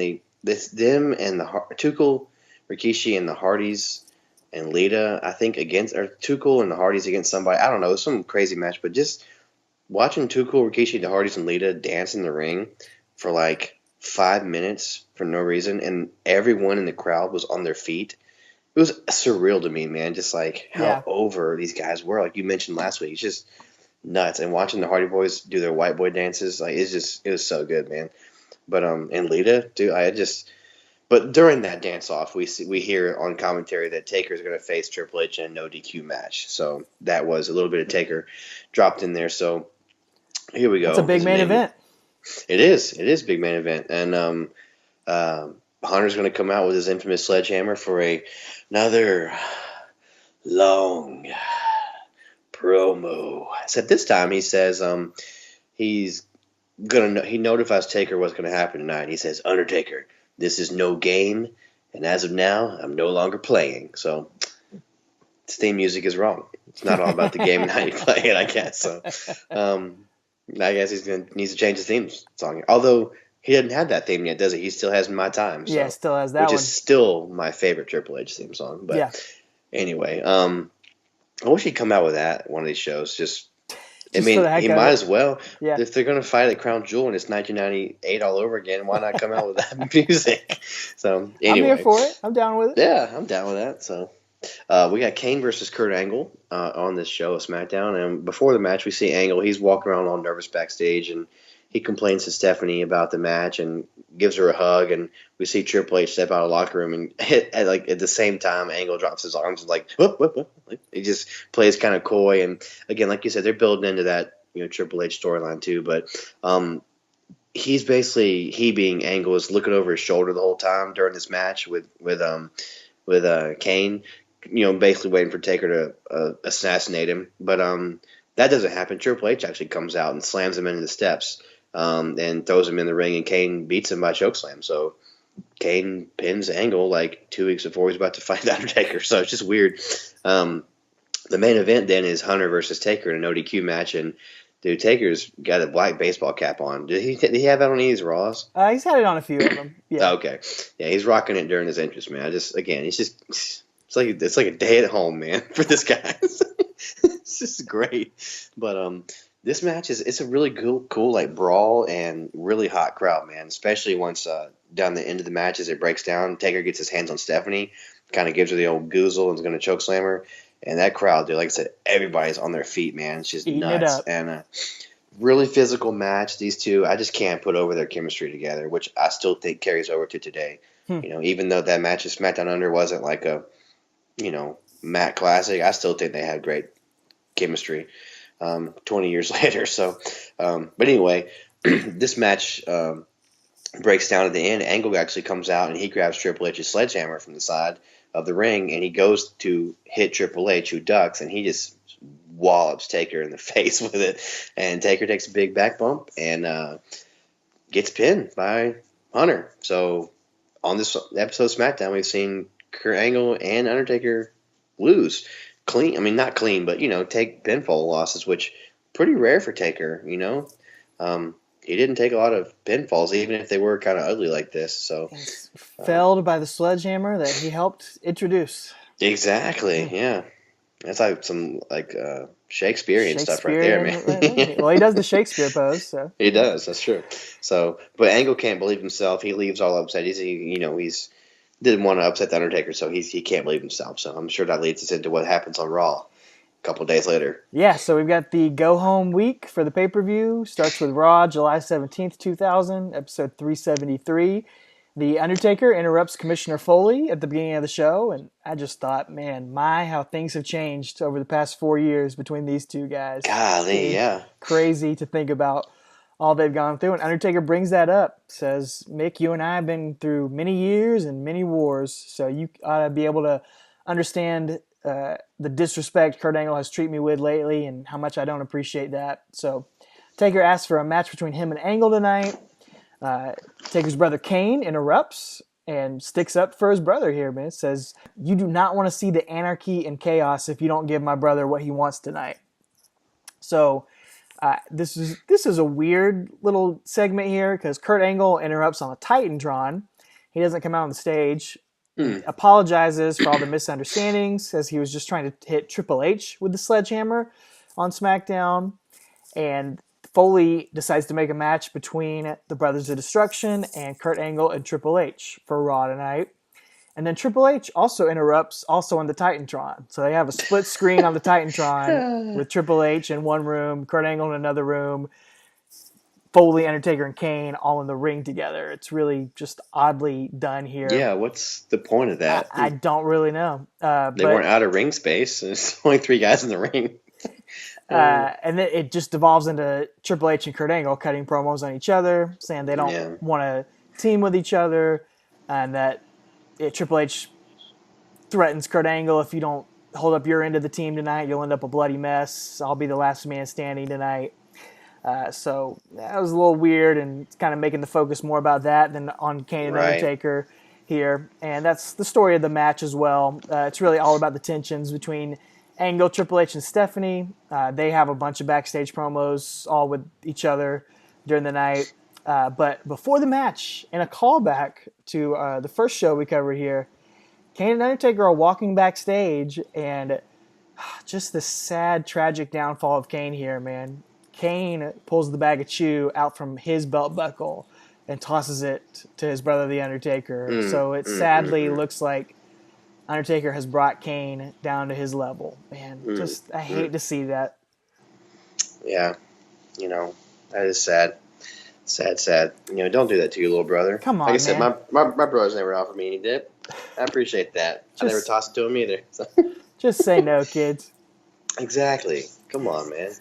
Too Cool, Rikishi, and the Hardys and Lita, I think, Too Cool and the Hardys against somebody. I don't know, it was some crazy match, but just watching Too Cool, Rikishi, the Hardys, and Lita dance in the ring for like 5 minutes for no reason, and everyone in the crowd was on their feet. It was surreal to me, man. Just like how over these guys were. Like you mentioned last week, it's just nuts. And watching the Hardy Boys do their white boy dances, like it was so good, man. But and Lita, dude, but during that dance off, we hear on commentary that Taker is going to face Triple H in a no DQ match. So that was a little bit of Taker dropped in there. So here we go. It's a big main event. It is a big main event, and Hunter's going to come out with his infamous sledgehammer for another long promo. Except this time he says he notifies Taker what's going to happen tonight. He says, "Undertaker, this is no game, and as of now, I'm no longer playing." So his theme music is wrong. It's not all about the game and how you play it, I guess. So I guess needs to change his theme song. Although he doesn't have that theme yet, does he? He still has My Time. So, yeah, still has that which one. is still my favorite Triple H theme song. But anyway, I wish he'd come out with that one of these shows. I mean, he might as well. Yeah. If they're going to fight at Crown Jewel and it's 1998 all over again, why not come out with that music? So anyway, I'm here for it. I'm down with it. Yeah, I'm down with that. So we got Kane versus Kurt Angle on this show of SmackDown. And before the match, we see Angle. He's walking around all nervous backstage, and he complains to Stephanie about the match and gives her a hug. And we see Triple H step out of the locker room and at the same time, Angle drops his arms and like, whoop, whoop, whoop. He just plays kind of coy. And again, like you said, they're building into that Triple H storyline too. But he's basically, he being Angle, is looking over his shoulder the whole time during this match with Kane. Basically waiting for Taker to assassinate him. But that doesn't happen. Triple H actually comes out and slams him into the steps and throws him in the ring, and Kane beats him by chokeslam. So Kane pins Angle like 2 weeks before he's about to fight the Undertaker. So it's just weird. The main event then is Hunter versus Taker in an ODQ match, and dude, Taker's got a black baseball cap on. Did he have that on any of his Raws? He's had it on a few of them. Yeah. Okay. Yeah, he's rocking it during his entrance, man. It's like a day at home, man, for this guy. It's just great. But this match it's a really cool like brawl and really hot crowd, man. Especially once down the end of the match as it breaks down, Taker gets his hands on Stephanie, kind of gives her the old goozle and is going to chokeslam her. And that crowd, dude, like I said, everybody's on their feet, man. It's just eating nuts. And really physical match. These two, I just can't put over their chemistry together, which I still think carries over to today. Even though that match at SmackDown Under wasn't like a Matt classic, I still think they had great chemistry 20 years later. So, but anyway, this match breaks down at the end. Angle actually comes out and he grabs Triple H's sledgehammer from the side, of the ring, and he goes to hit Triple H, who ducks, and he just wallops Taker in the face with it. And Taker takes a big back bump and gets pinned by Hunter. So on this episode of SmackDown, we've seen Kurt Angle and Undertaker lose clean. I mean, not clean, but take pinfall losses, which pretty rare for Taker. He didn't take a lot of pinfalls, even if they were kind of ugly like this. So felled by the sledgehammer that he helped introduce. Exactly. Yeah, that's like some Shakespearean stuff right there, man. Well, he does the Shakespeare pose, so he does. That's true. So, but Angle can't believe himself. He leaves all upset. He's didn't want to upset the Undertaker, so he can't believe himself. So I'm sure that leads us into what happens on Raw a couple of days later. Yeah, so we've got the go-home week for the pay-per-view. Starts with Raw, July 17th, 2000, episode 373. The Undertaker interrupts Commissioner Foley at the beginning of the show, and I just thought, man, how things have changed over the past 4 years between these two guys. Golly, yeah. Crazy to think about all they've gone through. And Undertaker brings that up, says, Mick, you and I have been through many years and many wars, so you ought to be able to understand the disrespect Kurt Angle has treated me with lately and how much I don't appreciate that. So Taker asks for a match between him and Angle tonight. Taker's brother Kane interrupts and sticks up for his brother here, man. Says, you do not want to see the anarchy and chaos if you don't give my brother what he wants tonight. So this is a weird little segment here because Kurt Angle interrupts on a Titantron. He doesn't come out on the stage. Apologizes for all the misunderstandings, says he was just trying to hit Triple H with the sledgehammer on SmackDown. And Foley decides to make a match between the Brothers of Destruction and Kurt Angle and Triple H for Raw tonight. And then Triple H also interrupts, also on the Titantron. So they have a split screen on the Titantron with Triple H in one room, Kurt Angle in another room, Foley, Undertaker, and Kane all in the ring together. It's really just oddly done here. Yeah, what's the point of that? I don't really know. They weren't out of ring space. There's only 3 guys in the ring. And then it just devolves into Triple H and Kurt Angle cutting promos on each other, saying they don't want to team with each other, and that Triple H threatens Kurt Angle, if you don't hold up your end of the team tonight, you'll end up a bloody mess. I'll be the last man standing tonight. So that was a little weird, and it's kind of making the focus more about that than on Kane and Undertaker here. And that's the story of the match as well. It's really all about the tensions between Angle, Triple H, and Stephanie. They have a bunch of backstage promos all with each other during the night. But before the match, in a callback to the first show we covered here, Kane and Undertaker are walking backstage, and just the sad, tragic downfall of Kane here, man. Kane pulls the bag of chew out from his belt buckle and tosses it to his brother, The Undertaker. So it sadly looks like Undertaker has brought Kane down to his level. Man, I hate to see that. Yeah, that is sad. Sad. Don't do that to your little brother. Come on, like I said, man. my brother's never offered me any dip. I appreciate that. I never tossed it to him either. So. Just say no, kids. Exactly. Come on, man.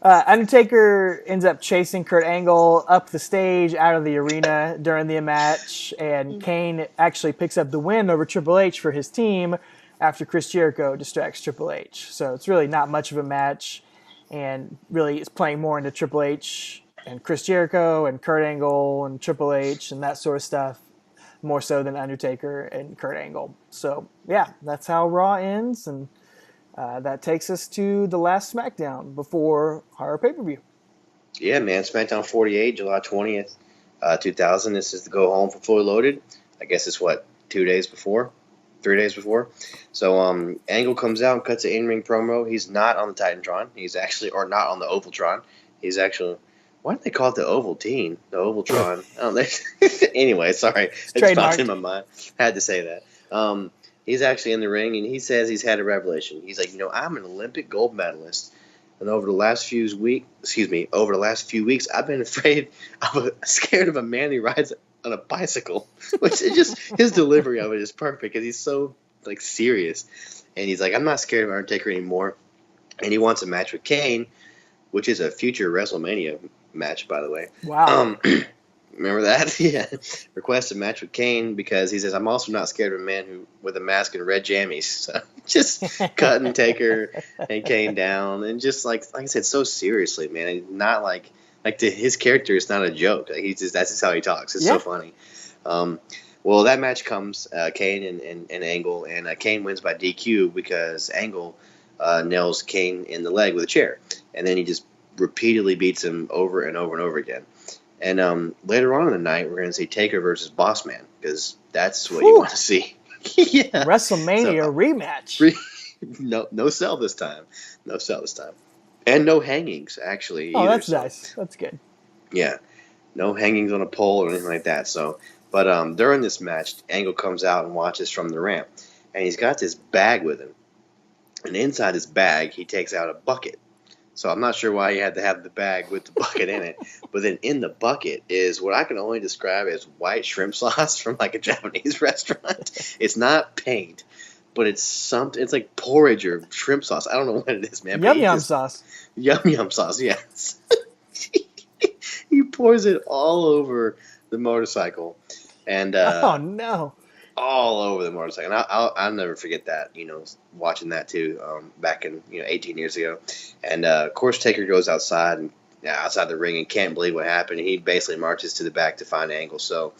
Undertaker ends up chasing Kurt Angle up the stage out of the arena during the match, and Kane actually picks up the win over Triple H for his team after Chris Jericho distracts Triple H. So it's really not much of a match, and really it's playing more into Triple H and Chris Jericho and Kurt Angle and Triple H and that sort of stuff, more so than Undertaker and Kurt Angle. So yeah, that's how Raw ends, and that takes us to the last SmackDown before our pay-per-view. Yeah, man. SmackDown 48, July 20th, 2000. This is the go home for Fully Loaded. I guess it's 3 days before? So Angle comes out and cuts an in-ring promo. He's not on the Titantron. He's actually, or not on the Ovaltron. He's actually, why do they call it the Ovaltine? The Ovaltron. I don't know. Anyway, sorry. It just popped in my mind. Had to say that. He's actually in the ring, and he says he's had a revelation. He's like, I'm an Olympic gold medalist, and over the last few weeks, I've been scared of a man who rides on a bicycle. Which is just, his delivery of it is perfect because he's so serious, and he's like, I'm not scared of Undertaker anymore, and he wants a match with Kane, which is a future WrestleMania match, by the way. Wow. Remember that? Yeah. Requests a match with Kane because he says, I'm also not scared of a man with a mask and red jammies. So just cutting Taker and Kane down. And just like I said, so seriously, man. And not like to his character, it's not a joke. Like that's just how he talks. It's so funny. Well, that match comes, Kane and Angle. And Kane wins by DQ because Angle nails Kane in the leg with a chair. And then he just repeatedly beats him over and over and over again. And later on in the night, we're going to see Taker versus Boss Man because that's what you want to see. Yeah. WrestleMania rematch. No cell this time. No cell this time. And no hangings, actually. Oh, either, that's nice. That's good. Yeah. No hangings on a pole or anything like that. So, but during this match, Angle comes out and watches from the ramp. And he's got this bag with him. And inside this bag, he takes out a bucket. So I'm not sure why you had to have the bag with the bucket in it. But then in the bucket is what I can only describe as white shrimp sauce from like a Japanese restaurant. It's not paint, but it's something. It's like porridge or shrimp sauce. I don't know what it is, man. Yum yum sauce. Yum yum sauce, yes. He pours it all over the motorcycle. And oh, no. All over the motorcycle. And I'll never forget that, watching that too, back in, 18 years ago. And, of course, Taker goes outside the ring and can't believe what happened. He basically marches to the back to find Angle. So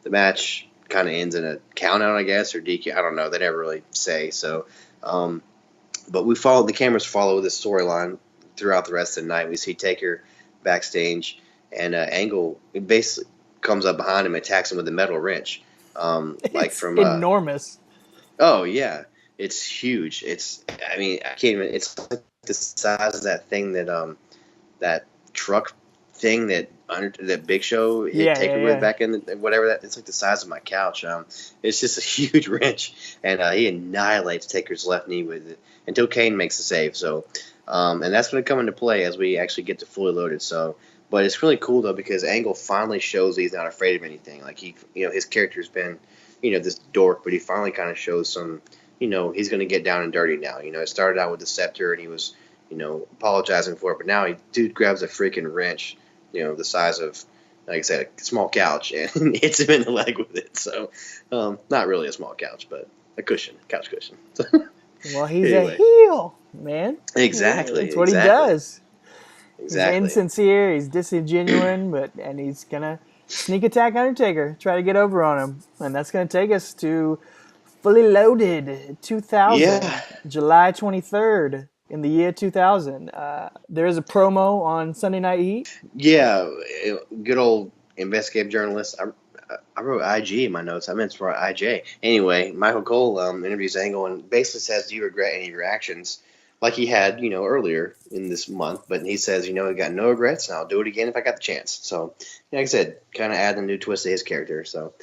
the match kind of ends in a count out, I guess, or DQ. I don't know. They never really say. So, but the cameras follow this storyline throughout the rest of the night. We see Taker backstage, and Angle basically comes up behind him and attacks him with a metal wrench. It's enormous. Oh yeah, it's huge. I can't even. It's like the size of that thing that truck thing that Big Show hit Taker with back in whatever that. It's like the size of my couch. It's just a huge wrench, and he annihilates Taker's left knee with it until Kane makes the save. So, and that's going to come into play as we actually get to Fully Loaded. So. But it's really cool, though, because Angle finally shows that he's not afraid of anything. Like, his character's been, this dork, but he finally kind of shows some, he's going to get down and dirty now. It started out with the scepter, and he was, apologizing for it. But now dude grabs a freaking wrench, the size of, like I said, a small couch, and hits him in the leg with it. So, not really a small couch, but a couch cushion. Well, he's a heel, man. Exactly. That's what he does. Exactly. He's insincere, he's disingenuine, and he's going to sneak attack Undertaker, try to get over on him. And that's going to take us to Fully Loaded 2000, July 23rd in the year 2000. There is a promo on Sunday Night Heat. Yeah, good old investigative journalist. I wrote IG in my notes. I meant to write IJ. Anyway, Michael Cole interviews Angle and basically says, do you regret any of your actions? Like he had, earlier in this month. But he says, he got no regrets, and I'll do it again if I got the chance. So, like I said, kind of add a new twist to his character. So,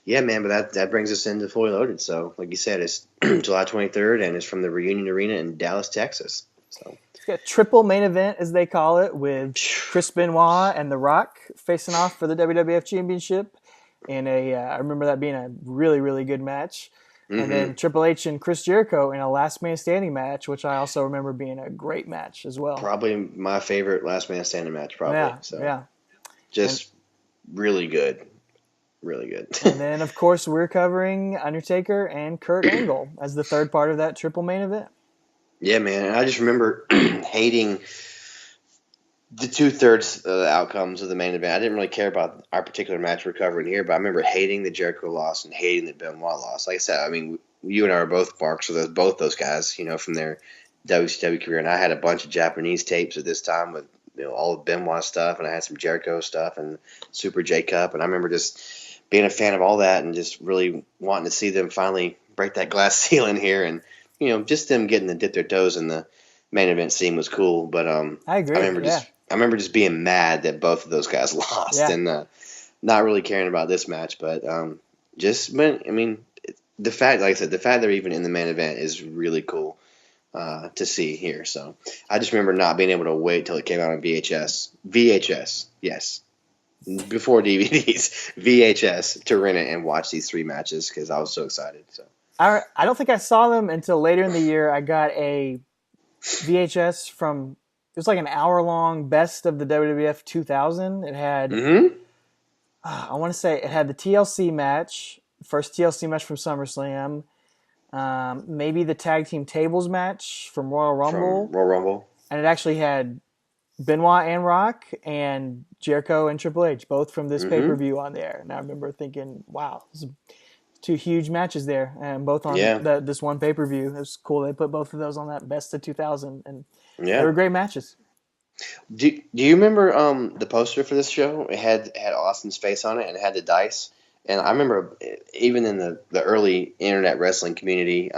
yeah, man, but that brings us into Fully Loaded. So, like you said, it's July 23rd, and it's from the Reunion Arena in Dallas, Texas. So it's got a triple main event, as they call it, with Chris Benoit and The Rock facing off for the WWF Championship. And I remember that being a really, really good match. Mm-hmm. And then Triple H and Chris Jericho in a Last Man Standing match, which I also remember being a great match as well. Probably my favorite Last Man Standing match, probably. Yeah, so just really good. Really good. And then, of course, we're covering Undertaker and Kurt Angle as the third part of that triple main event. Yeah, man. And I just remember hating the 2/3 of the outcomes of the main event. I didn't really care about our particular match we're covering here, but I remember hating the Jericho loss and hating the Benoit loss. Like I said, you and I are both marks for both those guys, from their WCW career. And I had a bunch of Japanese tapes at this time with all the Benoit stuff, and I had some Jericho stuff and Super J Cup. And I remember just being a fan of all that and just really wanting to see them finally break that glass ceiling here. And, just them getting to dip their toes in the main event scene was cool. But I agree. I remember just being mad that both of those guys lost and not really caring about this match. But the fact, like I said, the fact they're even in the main event is really cool to see here. So I just remember not being able to wait till it came out on VHS. VHS, yes. Before DVDs, VHS, to rent it and watch these three matches because I was so excited. So I don't think I saw them until later in the year. I got a VHS from... It was like an hour-long best of the WWF 2000. It had, I want to say it had the TLC match, first TLC match from SummerSlam. Maybe the tag team tables match from Royal From Rumble, Royal Rumble. and it actually had Benoit and Rock and Jericho and Triple H, both from this pay-per-view on there. And I remember thinking, wow, this is two huge matches there, and both on this one pay-per-view. It was cool. They put both of those on that Best of 2000, and they were great matches. Do you remember the poster for this show? It had Austin's face on it, and it had the dice. And I remember even in the early internet wrestling community,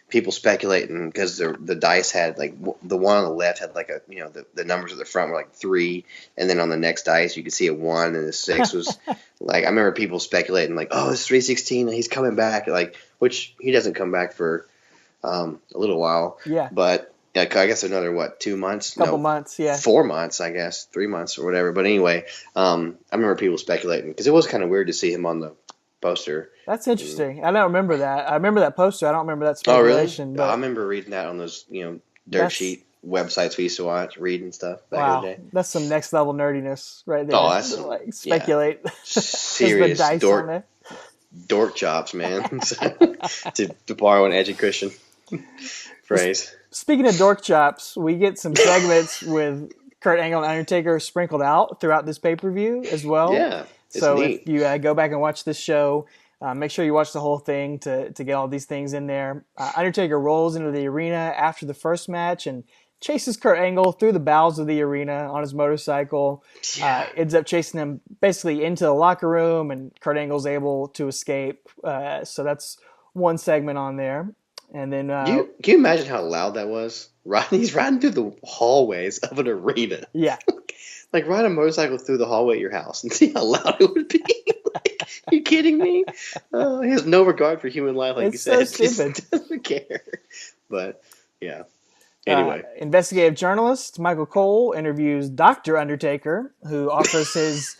people speculating because the dice had like the one on the left had like the numbers at the front were like 3, and then on the next dice you could see a 1 and a 6 was like, I remember people speculating like, oh, it's 316 and he's coming back, like, which he doesn't come back for a little while. Yeah. But I guess another 2 months? Couple months, yeah. 4 months, I guess, 3 months or whatever. But anyway, I remember people speculating because it was kind of weird to see him on the poster. That's interesting. I don't remember that. I remember that poster. I don't remember that speculation. Oh, really? But I remember reading that on those dirt sheet websites we used to watch, read and stuff back in the day. That's some next level nerdiness right there. Oh, that's like speculate. Serious the dice on there. Dork chops, man. to borrow an edgy Christian phrase. Speaking of dork chops, we get some segments with Kurt Angle and Undertaker sprinkled out throughout this pay-per-view as well. Yeah, so neat. If you go back and watch this show, make sure you watch the whole thing to get all these things in there. Undertaker rolls into the arena after the first match and chases Kurt Angle through the bowels of the arena on his motorcycle. Ends up chasing him basically into the locker room, and Kurt Angle's able to escape. So that's one segment on there. And then, can you imagine how loud that was? He's riding through the hallways of an arena. Yeah. Like, ride a motorcycle through the hallway at your house and see how loud it would be. Like, are you kidding me? He has no regard for human life, like it's you said. So stupid. He doesn't care. But, yeah. Anyway. Investigative journalist Michael Cole interviews Dr. Undertaker, who offers his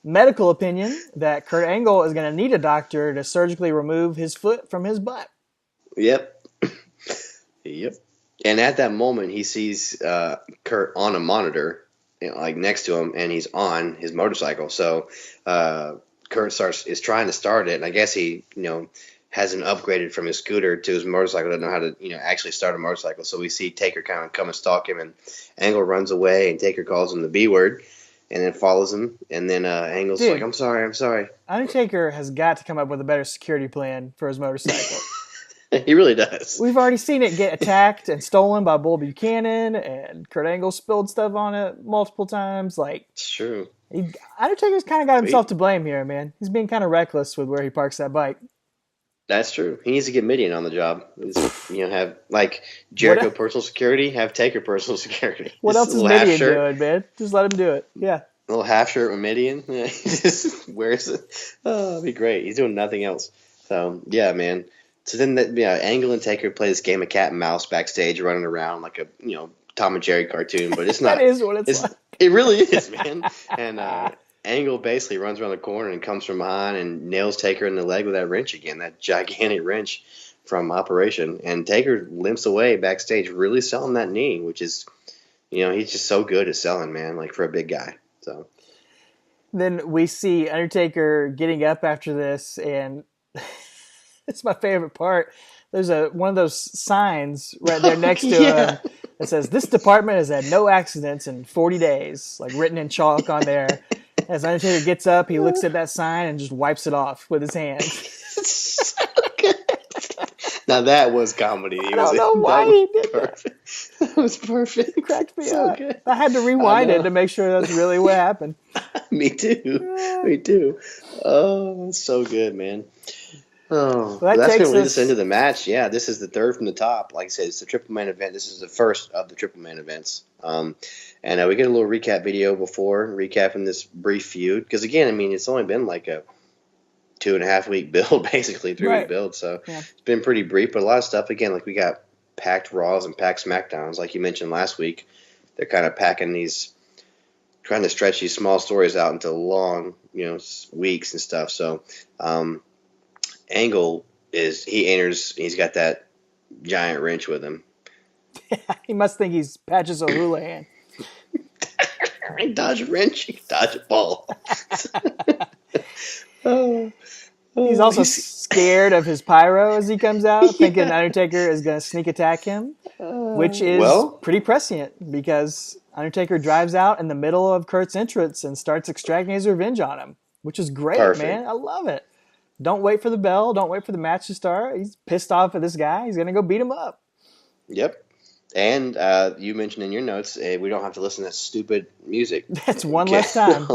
medical opinion that Kurt Angle is going to need a doctor to surgically remove his foot from his butt. Yep. And at that moment, he sees Kurt on a monitor, like next to him, and he's on his motorcycle. So Kurt is trying to start it, and I guess he, hasn't upgraded from his scooter to his motorcycle. Doesn't know how to, actually start a motorcycle. So we see Taker kind of come and stalk him, and Angle runs away, and Taker calls him the B word, and then follows him. And then Angle's like, "I'm sorry." Undertaker has got to come up with a better security plan for his motorcycle. He really does. We've already seen it get attacked and stolen by Bull Buchanan, and Kurt Angle spilled stuff on it multiple times. Like, it's true. Undertaker's kind of got himself to blame here, man. He's being kind of reckless with where he parks that bike. That's true. He needs to get Midian on the job. Have like Jericho personal security, have Taker personal security. What else is Midian doing, man? Just let him do it. Yeah. A little half shirt with Midian. He just wears it. Oh, it'd be great. He's doing nothing else. So, yeah, man. So then, Angle and Taker play this game of cat and mouse backstage, running around like a Tom and Jerry cartoon, but it's not. That is what it's like. It really is, man. And Angle basically runs around the corner and comes from behind and nails Taker in the leg with that wrench again, that gigantic wrench from Operation. And Taker limps away backstage, really selling that knee, which is, he's just so good at selling, man, like for a big guy. So then we see Undertaker getting up after this, and it's my favorite part. There's one of those signs right there next to him that says, "This department has had no accidents in 40 days," like written in chalk on there. As Undertaker gets up, he looks at that sign and just wipes it off with his hand. So good. Now that was comedy. I don't know why he did that. That was perfect. It cracked me so up. Good. I had to rewind it to make sure that's really what happened. Me too. Me too. Oh, it's so good, man. Oh, well, that's going to lead us into the match. Yeah, this is the third from the top. Like I said, it's the triple main event. This is the first of the triple main events. And we get a little recap video before recapping this brief feud. Because, again, I mean, it's only been like a 2.5 week build, basically, 3-week build. So it's been pretty brief. But a lot of stuff, again, like we got packed Raws and packed SmackDowns. Like you mentioned last week, they're kind of packing these, trying to stretch these small stories out into long, weeks and stuff. So, Angle he enters, he's got that giant wrench with him. He must think he's Patches O'Houlihan. Dodge a wrench, dodge a ball. He's also scared of his pyro as he comes out, thinking Undertaker is going to sneak attack him, which is pretty prescient because Undertaker drives out in the middle of Kurt's entrance and starts extracting his revenge on him, which is great, man. I love it. Don't wait for the bell. Don't wait for the match to start. He's pissed off at this guy. He's going to go beat him up. Yep. And you mentioned in your notes, we don't have to listen to stupid music. That's one less time.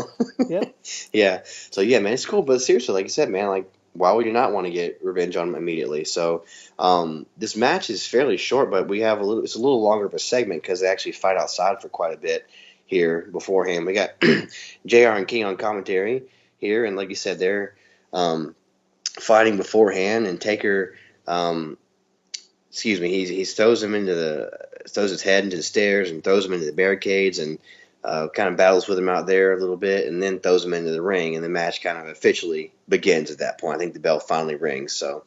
Yep. Yeah. So, yeah, man, it's cool. But seriously, like you said, man, like, why would you not want to get revenge on him immediately? So, this match is fairly short, but it's a little longer of a segment because they actually fight outside for quite a bit here beforehand. We got JR and King on commentary here. And like you said, they're fighting beforehand. And Taker, he throws his head into the stairs and throws him into the barricades and kind of battles with him out there a little bit and then throws him into the ring, and the match kind of officially begins at that point. I think the bell finally rings. So,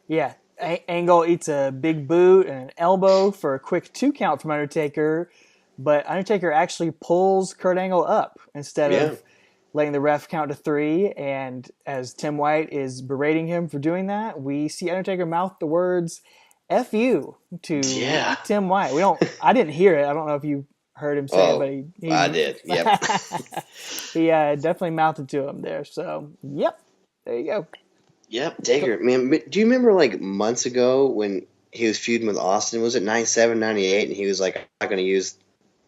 yeah, Angle eats a big boot and an elbow for a quick 2 count from Undertaker, but Undertaker actually pulls Kurt Angle up instead of letting the ref count to 3. And as Tim White is berating him for doing that, we see Undertaker mouth the words "F you" to Tim White. I didn't hear it. I don't know if you heard him say it, but I did. Yep. He definitely mouthed it to him there. So, yep, there you go. Yep, Taker. Man, do you remember like months ago when he was feuding with Austin? Was it 97, 98? And he was like, I'm not going to use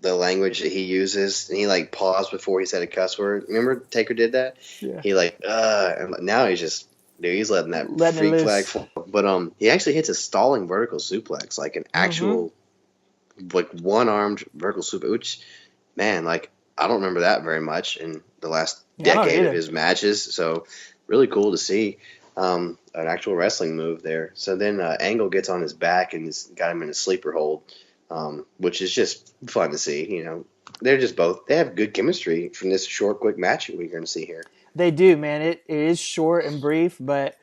the language that he uses, and he like paused before he said a cuss word. Remember Taker did that? Yeah. He like, and now he's just, dude, he's letting that freak flag fall. But he actually hits a stalling vertical suplex, like an actual, like one-armed vertical suplex, which, man, like, I don't remember that very much in the last decade of his matches. So really cool to see an actual wrestling move there. So then Angle gets on his back and has got him in a sleeper hold, which is just fun to see. You know, they have good chemistry from this short, quick match we're going to see here. They do, man. It is short and brief, but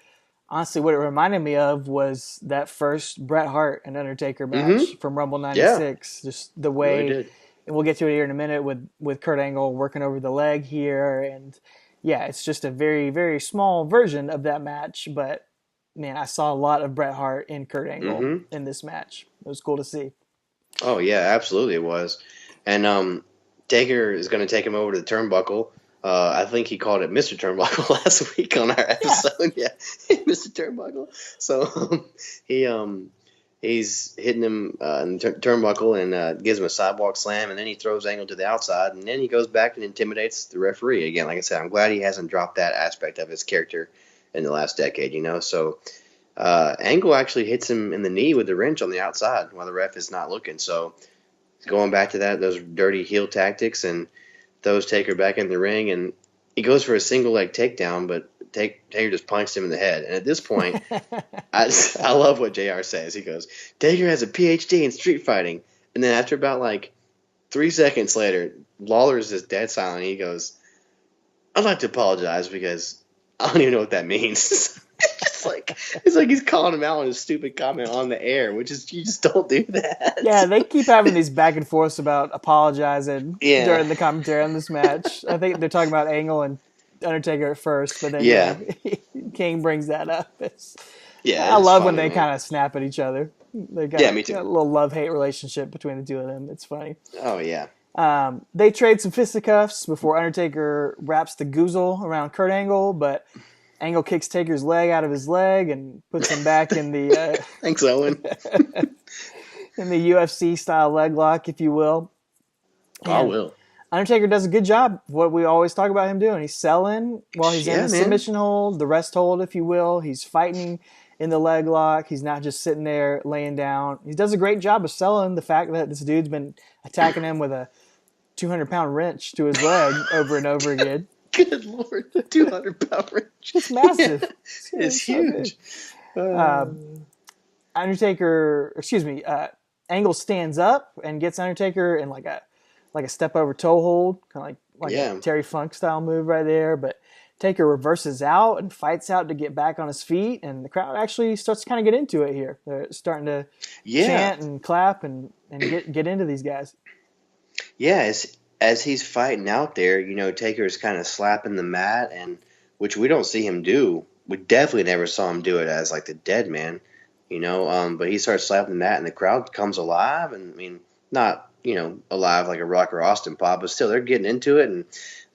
honestly, what it reminded me of was that first Bret Hart and Undertaker match from Rumble 96. Yeah. Just the way, really, and we'll get to it here in a minute with Kurt Angle working over the leg here. And yeah, it's just a very, very small version of that match. But man, I saw a lot of Bret Hart and Kurt Angle in this match. It was cool to see. Oh, yeah, absolutely it was. And Taker is going to take him over to the turnbuckle. I think he called it Mr. Turnbuckle last week on our episode. Yeah, Mr. Turnbuckle. So he's hitting him in the turnbuckle and gives him a sidewalk slam, and then he throws Angle to the outside, and then he goes back and intimidates the referee. Again, like I said, I'm glad he hasn't dropped that aspect of his character in the last decade, you know. So Angle actually hits him in the knee with the wrench on the outside while the ref is not looking. So going back to those dirty heel tactics, and throws Taker back in the ring, and he goes for a single leg takedown, but Taker just punched him in the head. And at this point, I love what JR says. He goes, Taker has a PhD in street fighting. And then after about like 3 seconds later, Lawler's just dead silent. He goes, I'd like to apologize because I don't even know what that means. It's like he's calling him out on his stupid comment on the air, which is, you just don't do that. Yeah, they keep having these back and forths about apologizing during the commentary on this match. I think they're talking about Angle and Undertaker at first, but then King brings that up. I love when they kind of snap at each other. They got, me too. Got a little love-hate relationship between the two of them. It's funny. Oh, yeah. They trade some fisticuffs before Undertaker wraps the goozle around Kurt Angle, but Angle kicks Taker's leg out of his leg and puts him back in the thanks, Owen. in the UFC style leg lock, if you will. And I will. Undertaker does a good job of what we always talk about him doing. He's selling while he's in the submission hold, the rest hold, if you will. He's fighting in the leg lock. He's not just sitting there laying down. He does a great job of selling the fact that this dude's been attacking him with a 200-pound wrench to his leg over and over again. Good Lord, the 200-pound wrench. It's massive. It's huge. Angle stands up and gets Undertaker in like a step over toe hold, kind of like a Terry Funk style move right there. But Taker reverses out and fights out to get back on his feet, and the crowd actually starts to kind of get into it here. They're starting to chant and clap and get into these guys. Yeah, as he's fighting out there, you know, Taker's kind of slapping the mat, and which we don't see him do we definitely never saw him do it as like the dead man, but he starts slapping the mat and the crowd comes alive. And I mean, not, alive like a Rock or Austin pop, but still they're getting into it. And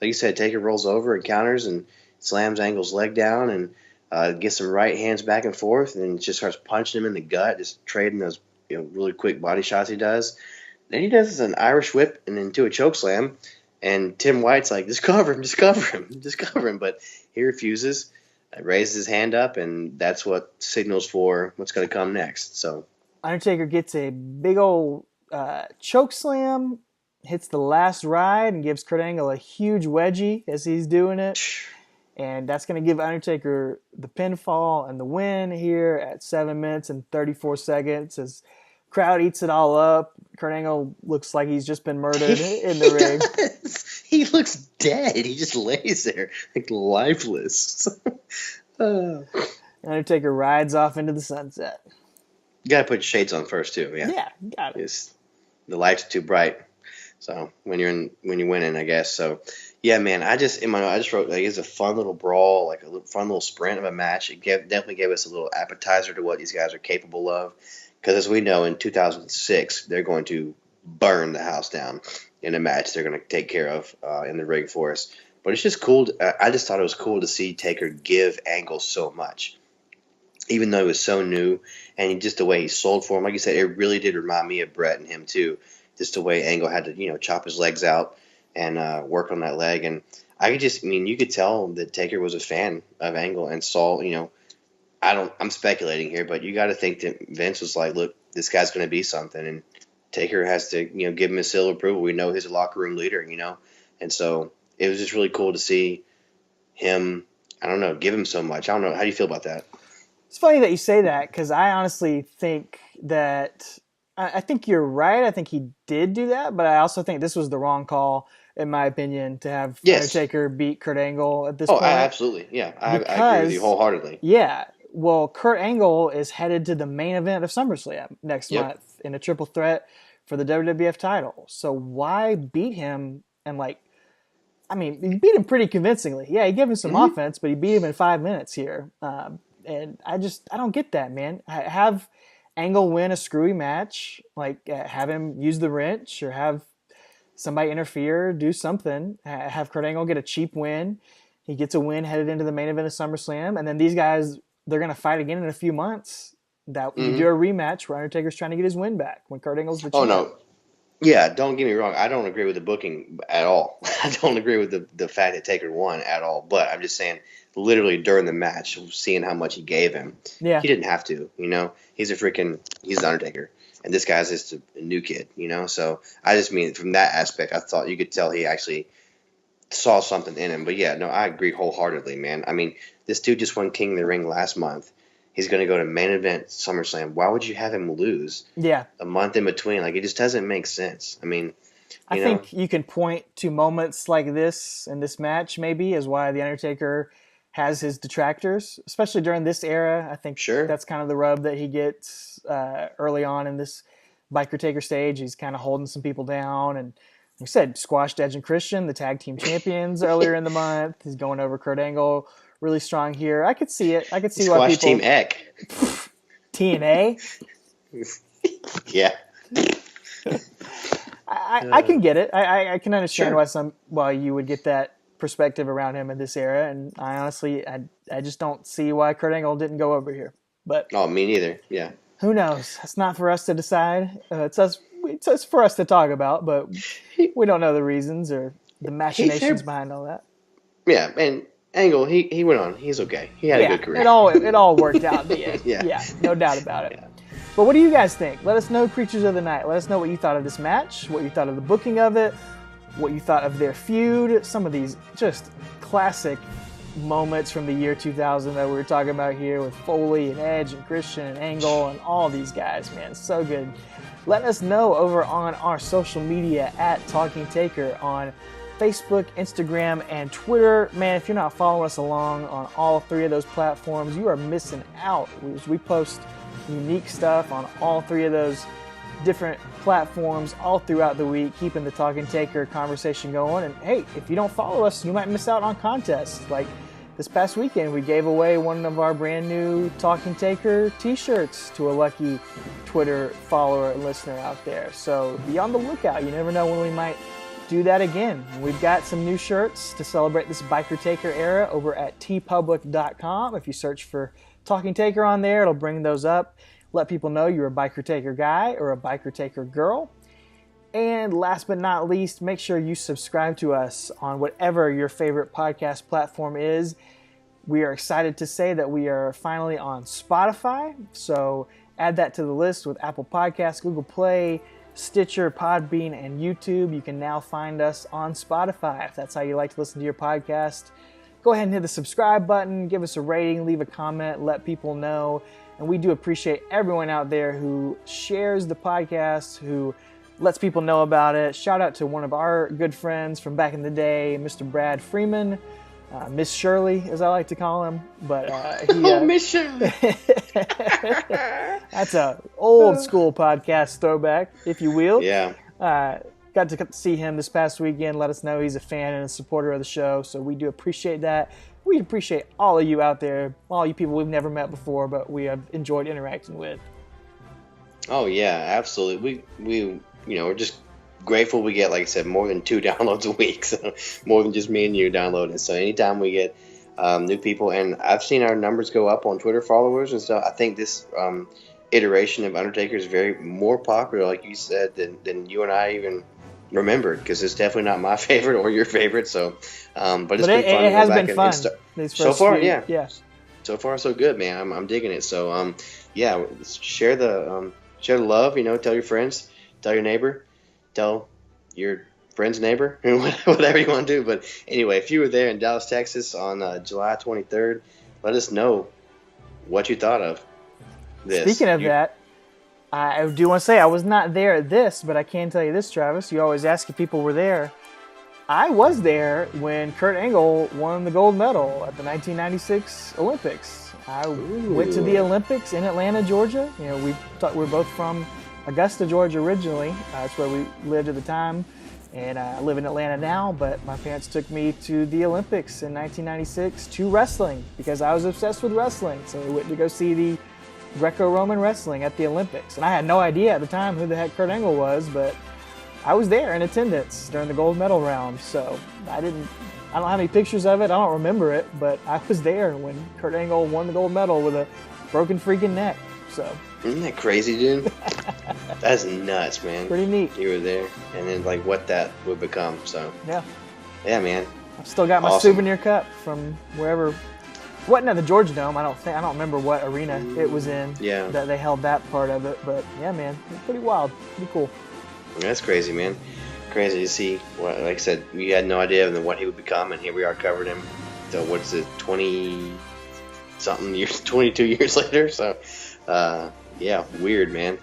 like you said, Taker rolls over and counters and slams Angle's leg down and gets some right hands back and forth and just starts punching him in the gut, just trading those, really quick body shots he does. Then he does an Irish whip and into a choke slam. And Tim White's like, just cover him, just cover him, just cover him. But he refuses, raises his hand up, and that's what signals for what's going to come next. So Undertaker gets a big old choke slam, hits the last ride, and gives Kurt Angle a huge wedgie as he's doing it. And that's going to give Undertaker the pinfall and the win here at 7 minutes and 34 seconds as crowd eats it all up. Kurt Angle looks like he's just been murdered in the ring. Does. He looks dead. He just lays there like lifeless. Undertaker rides off into the sunset. You gotta put shades on first too. Yeah, got it. The lights are too bright. So when you're winning, I guess. So yeah, man. I just wrote like it's a fun little brawl, like a fun little sprint of a match. It definitely gave us a little appetizer to what these guys are capable of. Because as we know, in 2006, they're going to burn the house down in a match they're going to take care of in the ring for us. But it's just cool. I just thought it was cool to see Taker give Angle so much. Even though he was so new, and just the way he sold for him. Like you said, it really did remind me of Brett and him too. Just the way Angle had to, chop his legs out and work on that leg. And you could tell that Taker was a fan of Angle and saw, I'm speculating here, but you got to think that Vince was like, look, this guy's going to be something. And Taker has to, give him a seal of approval. We know he's a locker room leader, And so it was just really cool to see him, give him so much. I don't know. How do you feel about that? It's funny that you say that because I honestly think that I think you're right. I think he did do that, but I also think this was the wrong call, in my opinion, to have Undertaker beat Kurt Angle at this point. Oh, absolutely. Yeah, I agree with you wholeheartedly. Yeah. Well, Kurt Angle is headed to the main event of SummerSlam next month in a triple threat for the WWF title. So why beat him you beat him pretty convincingly. Yeah, he gave him some offense, but he beat him in 5 minutes here. And I don't get that, man. Have Angle win a screwy match, have him use the wrench or have somebody interfere, do something. Have Kurt Angle get a cheap win. He gets a win headed into the main event of SummerSlam. And then these guys, they're going to fight again in a few months. You do a rematch where Undertaker's trying to get his win back when Kurt Angle's the champ. Oh, no. Yeah, don't get me wrong. I don't agree with the booking at all. I don't agree with the fact that Taker won at all. But I'm just saying, literally during the match, seeing how much he gave him, he didn't have to. He's the Undertaker, and this guy's just a new kid. So I just mean from that aspect, I thought you could tell he actually saw something in him. But yeah, no, I agree wholeheartedly, man. I mean, this dude just won King of the Ring last month. He's going to go to main event SummerSlam. Why would you have him lose? Yeah. A month in between. It just doesn't make sense. I mean, I think you can point to moments like this in this match maybe as why The Undertaker has his detractors, especially during this era. I think that's kind of the rub that he gets early on in this Biker Taker stage. He's kind of holding some people down. And like I said, squashed Edge and Christian, the tag team champions earlier in the month. He's going over Kurt Angle. Really strong here. I could see it. I could see why people... Team Eck. TNA? Yeah. I can get it. I can understand why you would get that perspective around him in this era. And I honestly, I just don't see why Kurt Angle didn't go over here. But me neither. Yeah. Who knows? It's not for us to decide. It's for us to talk about, but we don't know the reasons or the machinations behind all that. Yeah, and Angle, he went on. He's okay. He had a good career. It all worked out in the end. Yeah, no doubt about it. Yeah. But what do you guys think? Let us know, Creatures of the Night. Let us know what you thought of this match, what you thought of the booking of it, what you thought of their feud, some of these just classic moments from the year 2000 that we were talking about here with Foley and Edge and Christian and Angle and all these guys, man. So good. Let us know over on our social media at Talking Taker on Facebook, Instagram, and Twitter. Man, if you're not following us along on all three of those platforms, you are missing out. We post unique stuff on all three of those different platforms all throughout the week, keeping the Talking Taker conversation going. And hey, if you don't follow us, you might miss out on contests like the this past weekend we gave away one of our brand new Talking Taker t-shirts to a lucky Twitter follower and listener out there. So be on the lookout. You never know when we might do that again. We've got some new shirts to celebrate this Biker Taker era over at TeePublic.com. If you search for Talking Taker on there, it'll bring those up. Let people know you're a Biker Taker guy or a Biker Taker girl. And last but not least, make sure you subscribe to us on whatever your favorite podcast platform is. We are excited to say that we are finally on Spotify, so add that to the list with Apple Podcasts, Google Play, Stitcher, Podbean, and YouTube. You can now find us on Spotify. If that's how you like to listen to your podcast, go ahead and hit the subscribe button, give us a rating, leave a comment, let people know. And we do appreciate everyone out there who shares the podcast, who lets people know about it. Shout out to one of our good friends from back in the day, Mr. Brad Freeman, Miss Shirley, as I like to call him. But Miss Shirley. That's a old school podcast throwback, if you will. Yeah. Got to see him this past weekend. Let us know he's a fan and a supporter of the show. So we do appreciate that. We appreciate all of you out there, all you people we've never met before, but we have enjoyed interacting with. Oh yeah, absolutely. We we're just grateful we get, like I said, more than 2 downloads a week, so more than just me and you downloading. So anytime we get new people, and I've seen our numbers go up on Twitter followers and stuff. I think this iteration of Undertaker is very more popular, like you said, than you and I even remembered, because it's definitely not my favorite or your favorite. So, but it's been fun. It has been fun. So far, yeah. So far, so good, man. I'm digging it. So, yeah, share the love. Tell your friends. Tell your neighbor, tell your friend's neighbor, whatever you want to do. But anyway, if you were there in Dallas, Texas on July 23rd, let us know what you thought of this. Speaking of that, I do want to say I was not there at this, but I can tell you this, Travis. You always ask if people were there. I was there when Kurt Angle won the gold medal at the 1996 Olympics. I went to the Olympics in Atlanta, Georgia. We're both from Augusta, Georgia originally. That's where we lived at the time, and I live in Atlanta now, but my parents took me to the Olympics in 1996 to wrestling because I was obsessed with wrestling. So we went to go see the Greco-Roman wrestling at the Olympics, and I had no idea at the time who the heck Kurt Angle was, but I was there in attendance during the gold medal round. So I don't have any pictures of it, I don't remember it, but I was there when Kurt Angle won the gold medal with a broken freaking neck. So isn't that crazy, dude? That's nuts, man. Pretty neat. You were there, and then like what that would become. So yeah, man. I've still got my souvenir cup from wherever. Wasn't at the Georgia Dome. I don't remember what arena it was in. Yeah. That they held that part of it, but yeah, man, it's pretty wild, pretty cool. That's crazy, man. Crazy to see. Like I said, we had no idea of what he would become, and here we are covering him. So what's it, 20-something years, 22 years later? So. Yeah, weird, man.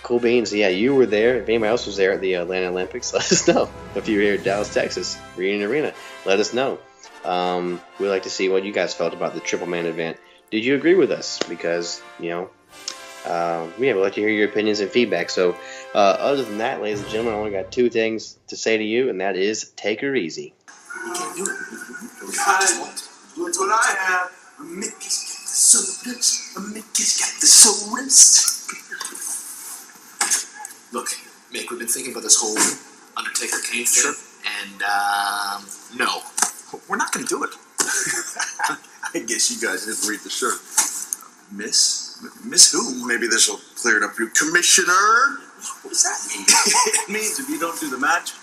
Cool beans. Yeah, you were there. If anybody else was there at the Atlanta Olympics, let us know. If you were here at Dallas, Texas, Reunion Arena, let us know. We'd like to see what you guys felt about the Triple Man event. Did you agree with us? Because, we'd like to hear your opinions and feedback. So, other than that, ladies and gentlemen, I only got 2 things to say to you, and that is take her easy. You can't do it. Look what I have. Mick has got the sodas. Mick has got the sodas. Look, Mick, we've been thinking about this whole Undertaker Kane thing, and no, we're not going to do it. I guess you guys didn't read the shirt. Miss who? Maybe this will clear it up for you. Commissioner? What does that mean? It means if you don't do the match,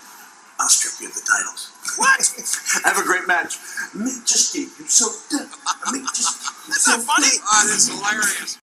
I'll strip you of the titles. What? Have a great match. Mick just gave you soda. Mick just gave you soda. Isn't that funny? Oh, that's hilarious.